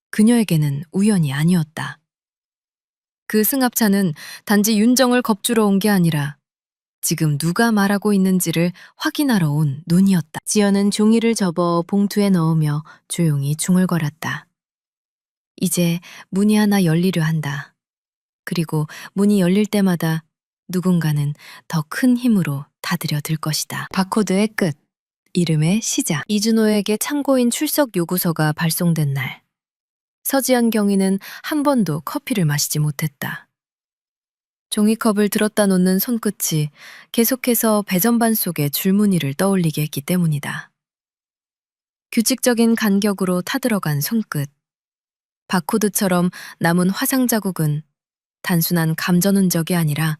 그녀에게는 우연이 아니었다. 그 승합차는 단지 윤정을 겁주러 온 게 아니라 지금 누가 말하고 있는지를 확인하러 온 눈이었다. 지연은 종이를 접어 봉투에 넣으며 조용히 중얼거렸다. 이제 문이 하나 열리려 한다. 그리고 문이 열릴 때마다 누군가는 더 큰 힘으로 다들여 들 것이다. 바코드의 끝, 이름의 시작. 이준호에게 참고인 출석 요구서가 발송된 날. 서지연 경위는 한 번도 커피를 마시지 못했다. 종이컵을 들었다 놓는 손끝이 계속해서 배전반 속의 줄무늬를 떠올리게 했기 때문이다. 규칙적인 간격으로 타들어간 손끝. 바코드처럼 남은 화상 자국은 단순한 감전 흔적이 아니라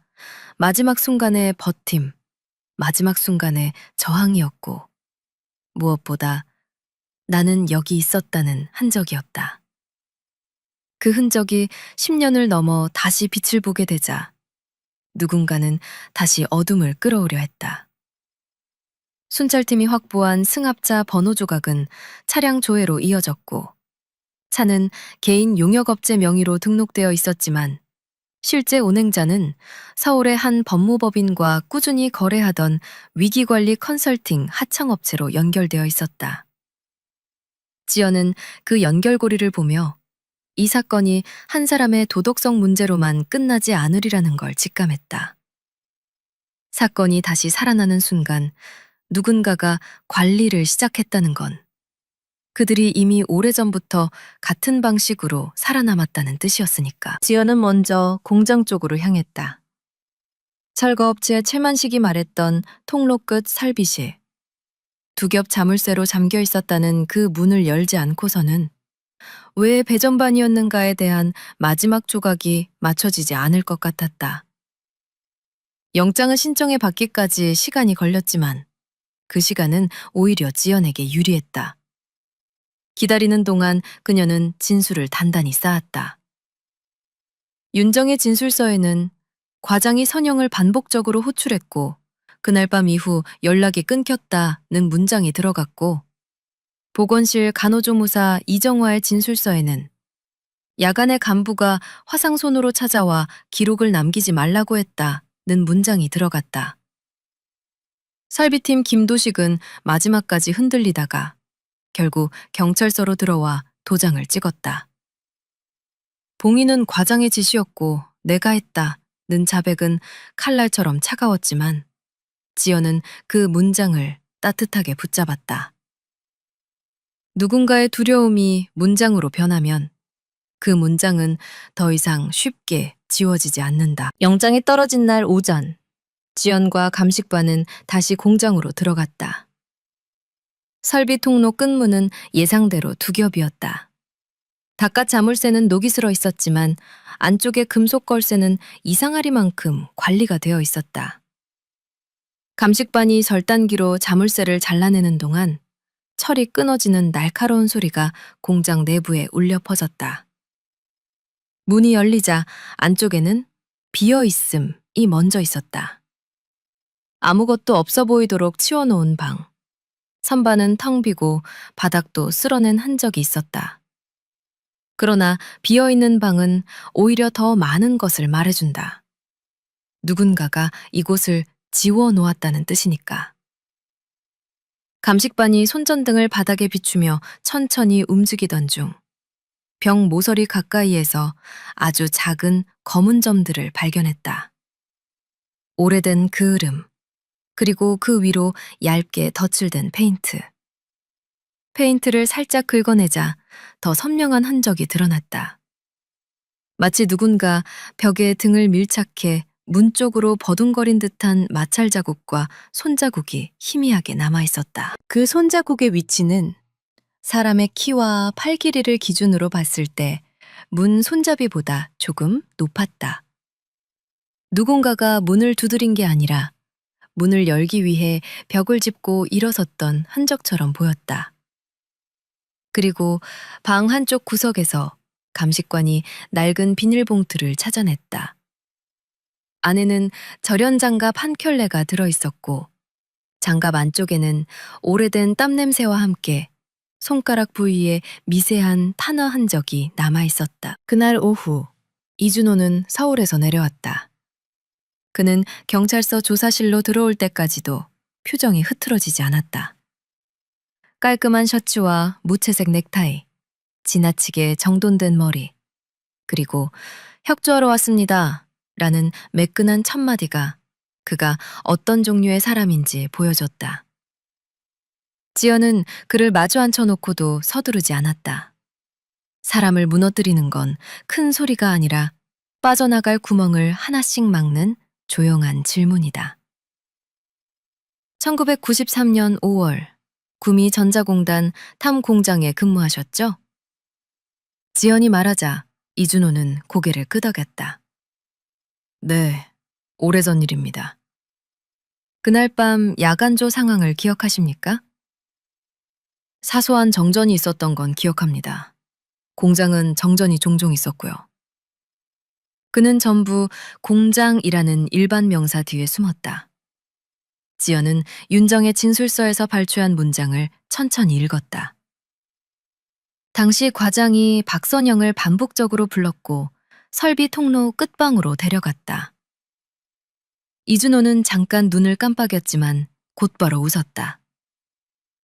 마지막 순간의 버팀, 마지막 순간의 저항이었고 무엇보다 나는 여기 있었다는 흔적이었다. 그 흔적이 10년을 넘어 다시 빛을 보게 되자 누군가는 다시 어둠을 끌어오려 했다. 순찰팀이 확보한 승합차 번호 조각은 차량 조회로 이어졌고 차는 개인 용역업체 명의로 등록되어 있었지만 실제 운행자는 서울의 한 법무법인과 꾸준히 거래하던 위기관리 컨설팅 하청업체로 연결되어 있었다. 지연은 그 연결고리를 보며 이 사건이 한 사람의 도덕성 문제로만 끝나지 않으리라는 걸 직감했다. 사건이 다시 살아나는 순간 누군가가 관리를 시작했다는 건 그들이 이미 오래전부터 같은 방식으로 살아남았다는 뜻이었으니까. 지연은 먼저 공장 쪽으로 향했다. 철거업체 최만식이 말했던 통로 끝 살비실. 두 겹 자물쇠로 잠겨 있었다는 그 문을 열지 않고서는 왜 배전반이었는가에 대한 마지막 조각이 맞춰지지 않을 것 같았다. 영장을 신청해 받기까지 시간이 걸렸지만 그 시간은 오히려 지연에게 유리했다. 기다리는 동안 그녀는 진술을 단단히 쌓았다. 윤정의 진술서에는 과장이 선영을 반복적으로 호출했고 그날 밤 이후 연락이 끊겼다는 문장이 들어갔고 보건실 간호조무사 이정화의 진술서에는 야간에 간부가 화상손으로 찾아와 기록을 남기지 말라고 했다는 문장이 들어갔다. 설비팀 김도식은 마지막까지 흔들리다가 결국 경찰서로 들어와 도장을 찍었다. 봉인은 과장의 지시였고 내가 했다는 자백은 칼날처럼 차가웠지만 지연은 그 문장을 따뜻하게 붙잡았다. 누군가의 두려움이 문장으로 변하면 그 문장은 더 이상 쉽게 지워지지 않는다. 영장이 떨어진 날 오전 지연과 감식반은 다시 공장으로 들어갔다. 설비 통로 끝문은 예상대로 두 겹이었다. 바깥 자물쇠는 녹이 슬어 있었지만 안쪽의 금속 걸쇠는 이상하리만큼 관리가 되어 있었다. 감식반이 절단기로 자물쇠를 잘라내는 동안 철이 끊어지는 날카로운 소리가 공장 내부에 울려 퍼졌다. 문이 열리자 안쪽에는 비어있음이 먼저 있었다. 아무것도 없어 보이도록 치워놓은 방. 선반은 텅 비고 바닥도 쓸어낸 흔적이 있었다. 그러나 비어있는 방은 오히려 더 많은 것을 말해준다. 누군가가 이곳을 지워 놓았다는 뜻이니까. 감식반이 손전등을 바닥에 비추며 천천히 움직이던 중 병 모서리 가까이에서 아주 작은 검은 점들을 발견했다. 오래된 그을음, 그리고 그 위로 얇게 덧칠된 페인트. 페인트를 살짝 긁어내자 더 선명한 흔적이 드러났다. 마치 누군가 벽에 등을 밀착해 문 쪽으로 버둥거린 듯한 마찰 자국과 손자국이 희미하게 남아있었다. 그 손자국의 위치는 사람의 키와 팔 길이를 기준으로 봤을 때 문 손잡이보다 조금 높았다. 누군가가 문을 두드린 게 아니라 문을 열기 위해 벽을 짚고 일어섰던 흔적처럼 보였다. 그리고 방 한쪽 구석에서 감식관이 낡은 비닐봉투를 찾아냈다. 안에는 절연장갑 한 켤레가 들어있었고 장갑 안쪽에는 오래된 땀냄새와 함께 손가락 부위에 미세한 탄화 흔적이 남아있었다. 그날 오후 이준호는 서울에서 내려왔다. 그는 경찰서 조사실로 들어올 때까지도 표정이 흐트러지지 않았다. 깔끔한 셔츠와 무채색 넥타이, 지나치게 정돈된 머리, 그리고 협조하러 왔습니다 라는 매끈한 첫마디가 그가 어떤 종류의 사람인지 보여줬다. 지연은 그를 마주 앉혀놓고도 서두르지 않았다. 사람을 무너뜨리는 건 큰 소리가 아니라 빠져나갈 구멍을 하나씩 막는 조용한 질문이다. 1993년 5월 구미 전자공단 탐공장에 근무하셨죠? 지연이 말하자 이준호는 고개를 끄덕였다. 네, 오래전 일입니다. 그날 밤 야간조 상황을 기억하십니까? 사소한 정전이 있었던 건 기억합니다. 공장은 정전이 종종 있었고요. 그는 전부 공장이라는 일반 명사 뒤에 숨었다. 지연은 윤정의 진술서에서 발췌한 문장을 천천히 읽었다. 당시 과장이 박선영을 반복적으로 불렀고 설비 통로 끝방으로 데려갔다. 이준호는 잠깐 눈을 깜빡였지만 곧바로 웃었다.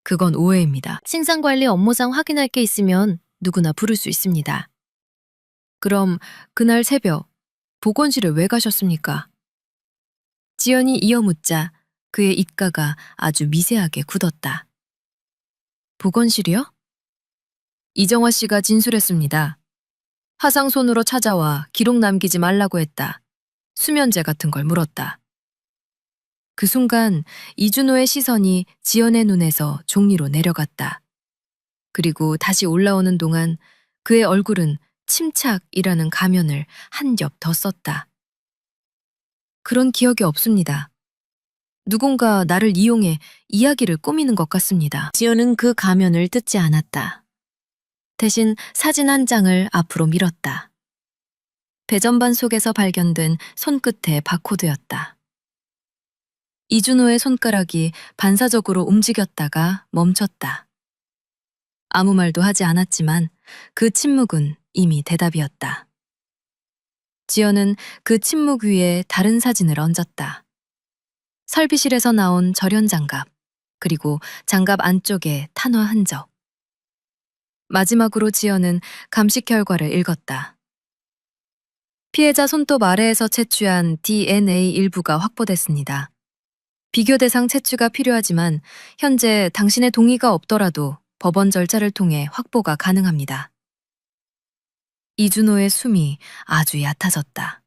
그건 오해입니다. 생산관리 업무상 확인할 게 있으면 누구나 부를 수 있습니다. 그럼 그날 새벽 보건실에 왜 가셨습니까? 지연이 이어 묻자 그의 입가가 아주 미세하게 굳었다. 보건실이요? 이정화 씨가 진술했습니다. 화상손으로 찾아와 기록 남기지 말라고 했다. 수면제 같은 걸 물었다. 그 순간 이준호의 시선이 지연의 눈에서 종이로 내려갔다. 그리고 다시 올라오는 동안 그의 얼굴은 침착이라는 가면을 한 겹 더 썼다. 그런 기억이 없습니다. 누군가 나를 이용해 이야기를 꾸미는 것 같습니다. 지연은 그 가면을 뜯지 않았다. 대신 사진 한 장을 앞으로 밀었다. 배전반 속에서 발견된 손끝의 바코드였다. 이준호의 손가락이 반사적으로 움직였다가 멈췄다. 아무 말도 하지 않았지만 그 침묵은 이미 대답이었다. 지연은 그 침묵 위에 다른 사진을 얹었다. 설비실에서 나온 절연장갑, 그리고 장갑 안쪽의 탄화 흔적. 마지막으로 지연은 감식 결과를 읽었다. 피해자 손톱 아래에서 채취한 DNA 일부가 확보됐습니다. 비교 대상 채취가 필요하지만 현재 당신의 동의가 없더라도 법원 절차를 통해 확보가 가능합니다. 이준호의 숨이 아주 얕아졌다.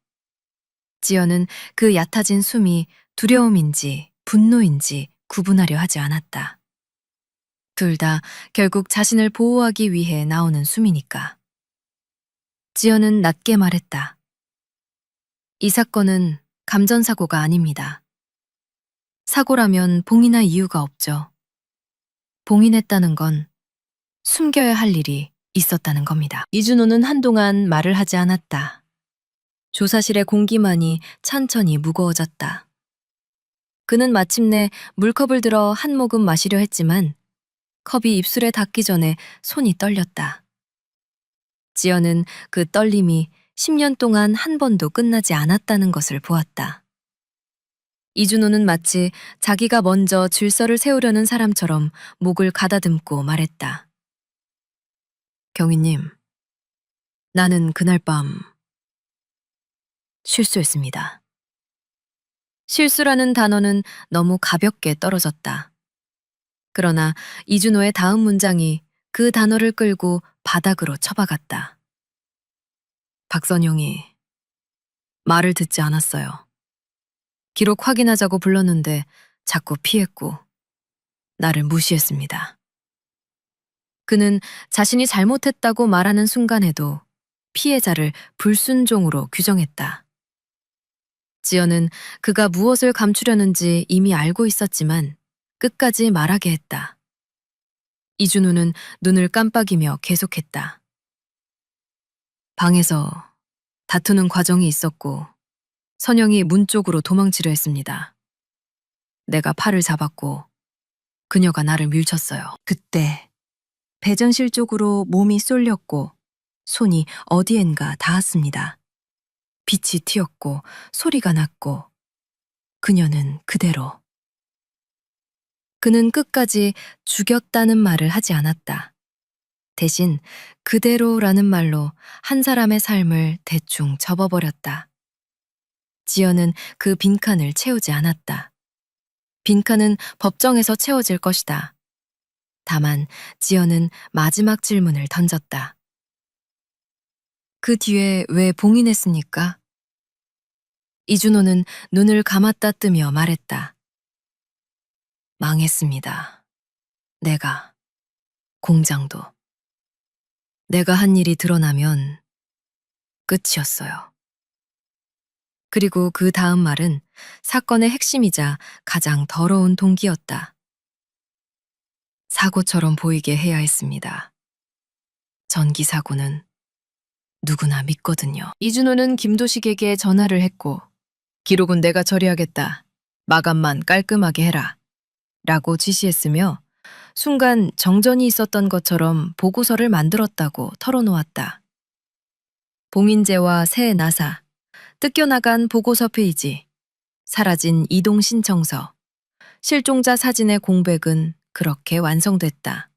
지연은 그 얕아진 숨이 두려움인지 분노인지 구분하려 하지 않았다. 둘 다 결국 자신을 보호하기 위해 나오는 숨이니까. 지연은 낮게 말했다. 이 사건은 감전사고가 아닙니다. 사고라면 봉인할 이유가 없죠. 봉인했다는 건 숨겨야 할 일이 있었다는 겁니다. 이준호는 한동안 말을 하지 않았다. 조사실의 공기만이 천천히 무거워졌다. 그는 마침내 물컵을 들어 한 모금 마시려 했지만 컵이 입술에 닿기 전에 손이 떨렸다. 지연은 그 떨림이 10년 동안 한 번도 끝나지 않았다는 것을 보았다. 이준호는 마치 자기가 먼저 질서를 세우려는 사람처럼 목을 가다듬고 말했다. 경위님, 나는 그날 밤 실수했습니다. 실수라는 단어는 너무 가볍게 떨어졌다. 그러나 이준호의 다음 문장이 그 단어를 끌고 바닥으로 쳐박았다. 박선영이 말을 듣지 않았어요. 기록 확인하자고 불렀는데 자꾸 피했고 나를 무시했습니다. 그는 자신이 잘못했다고 말하는 순간에도 피해자를 불순종으로 규정했다. 지연은 그가 무엇을 감추려는지 이미 알고 있었지만 끝까지 말하게 했다. 이준호는 눈을 깜빡이며 계속했다. 방에서 다투는 과정이 있었고 선영이 문 쪽으로 도망치려 했습니다. 내가 팔을 잡았고 그녀가 나를 밀쳤어요. 그때 배전실 쪽으로 몸이 쏠렸고 손이 어디엔가 닿았습니다. 빛이 튀었고 소리가 났고 그녀는 그대로. 그는 끝까지 죽였다는 말을 하지 않았다. 대신 그대로라는 말로 한 사람의 삶을 대충 접어버렸다. 지연은 그 빈칸을 채우지 않았다. 빈칸은 법정에서 채워질 것이다. 다만 지연은 마지막 질문을 던졌다. 그 뒤에 왜 봉인했습니까? 이준호는 눈을 감았다 뜨며 말했다. 망했습니다. 내가, 공장도. 내가 한 일이 드러나면 끝이었어요. 그리고 그 다음 말은 사건의 핵심이자 가장 더러운 동기였다. 사고처럼 보이게 해야 했습니다. 전기 사고는 누구나 믿거든요. 이준호는 김도식에게 전화를 했고 기록은 내가 처리하겠다. 마감만 깔끔하게 해라. 라고 지시했으며 순간 정전이 있었던 것처럼 보고서를 만들었다고 털어놓았다. 봉인제와 새 나사, 뜯겨나간 보고서 페이지, 사라진 이동 신청서, 실종자 사진의 공백은 그렇게 완성됐다.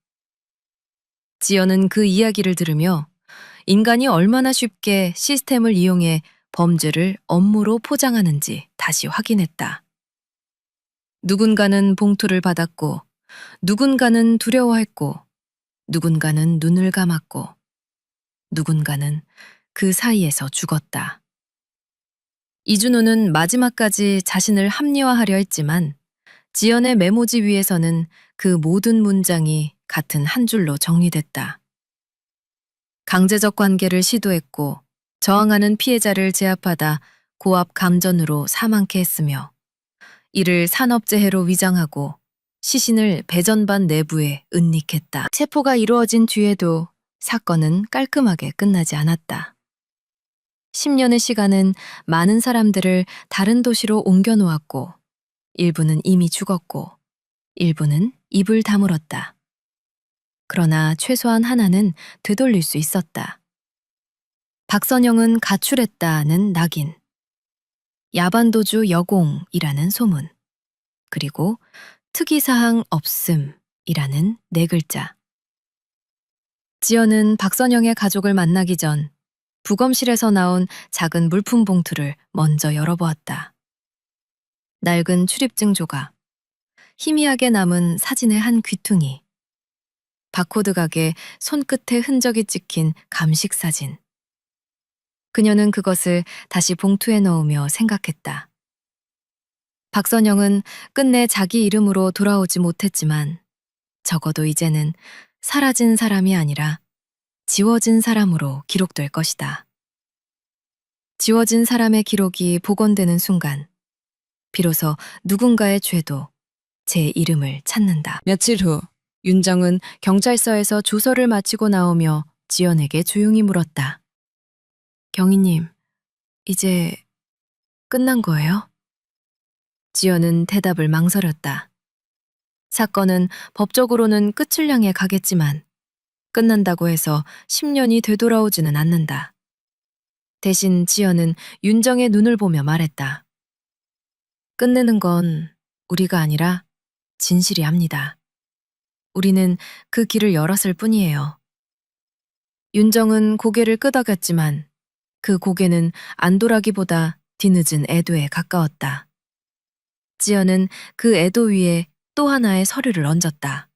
지연은 그 이야기를 들으며 인간이 얼마나 쉽게 시스템을 이용해 범죄를 업무로 포장하는지 다시 확인했다. 누군가는 봉투를 받았고, 누군가는 두려워했고, 누군가는 눈을 감았고, 누군가는 그 사이에서 죽었다. 이준호는 마지막까지 자신을 합리화하려 했지만 지연의 메모지 위에서는 그 모든 문장이 같은 한 줄로 정리됐다. 강제적 관계를 시도했고 저항하는 피해자를 제압하다 고압 감전으로 사망케 했으며 이를 산업재해로 위장하고 시신을 배전반 내부에 은닉했다. 체포가 이루어진 뒤에도 사건은 깔끔하게 끝나지 않았다. 10년의 시간은 많은 사람들을 다른 도시로 옮겨 놓았고 일부는 이미 죽었고 일부는 입을 다물었다. 그러나 최소한 하나는 되돌릴 수 있었다. 박선영은 가출했다는 낙인, 야반도주 여공이라는 소문, 그리고 특이사항 없음이라는 네 글자. 지연은 박선영의 가족을 만나기 전 부검실에서 나온 작은 물품 봉투를 먼저 열어보았다. 낡은 출입증 조각, 희미하게 남은 사진의 한 귀퉁이, 바코드 가게 손끝에 흔적이 찍힌 감식 사진. 그녀는 그것을 다시 봉투에 넣으며 생각했다. 박선영은 끝내 자기 이름으로 돌아오지 못했지만 적어도 이제는 사라진 사람이 아니라 지워진 사람으로 기록될 것이다. 지워진 사람의 기록이 복원되는 순간 비로소 누군가의 죄도 제 이름을 찾는다. 며칠 후 윤정은 경찰서에서 조서를 마치고 나오며 지연에게 조용히 물었다. 경희님, 이제 끝난 거예요? 지연은 대답을 망설였다. 사건은 법적으로는 끝을 향해 가겠지만 끝난다고 해서 10년이 되돌아오지는 않는다. 대신 지연은 윤정의 눈을 보며 말했다. 끝내는 건 우리가 아니라 진실이 합니다. 우리는 그 길을 열었을 뿐이에요. 윤정은 고개를 끄덕였지만 그 고개는 안도라기보다 뒤늦은 애도에 가까웠다. 지연은 그 애도 위에 또 하나의 서류를 얹었다.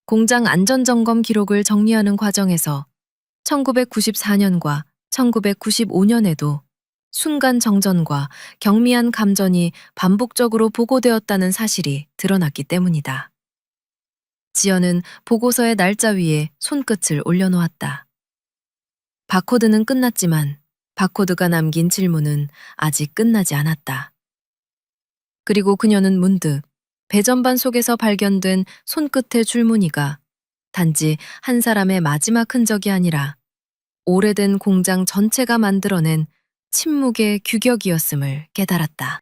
공장 안전점검 기록을 정리하는 과정에서 1994년과 1995년에도 순간 정전과 경미한 감전이 반복적으로 보고되었다는 사실이 드러났기 때문이다. 지연은 보고서의 날짜 위에 손끝을 올려놓았다. 바코드는 끝났지만 바코드가 남긴 질문은 아직 끝나지 않았다. 그리고 그녀는 문득 배전반 속에서 발견된 손끝의 줄무늬가 단지 한 사람의 마지막 흔적이 아니라 오래된 공장 전체가 만들어낸 침묵의 규격이었음을 깨달았다.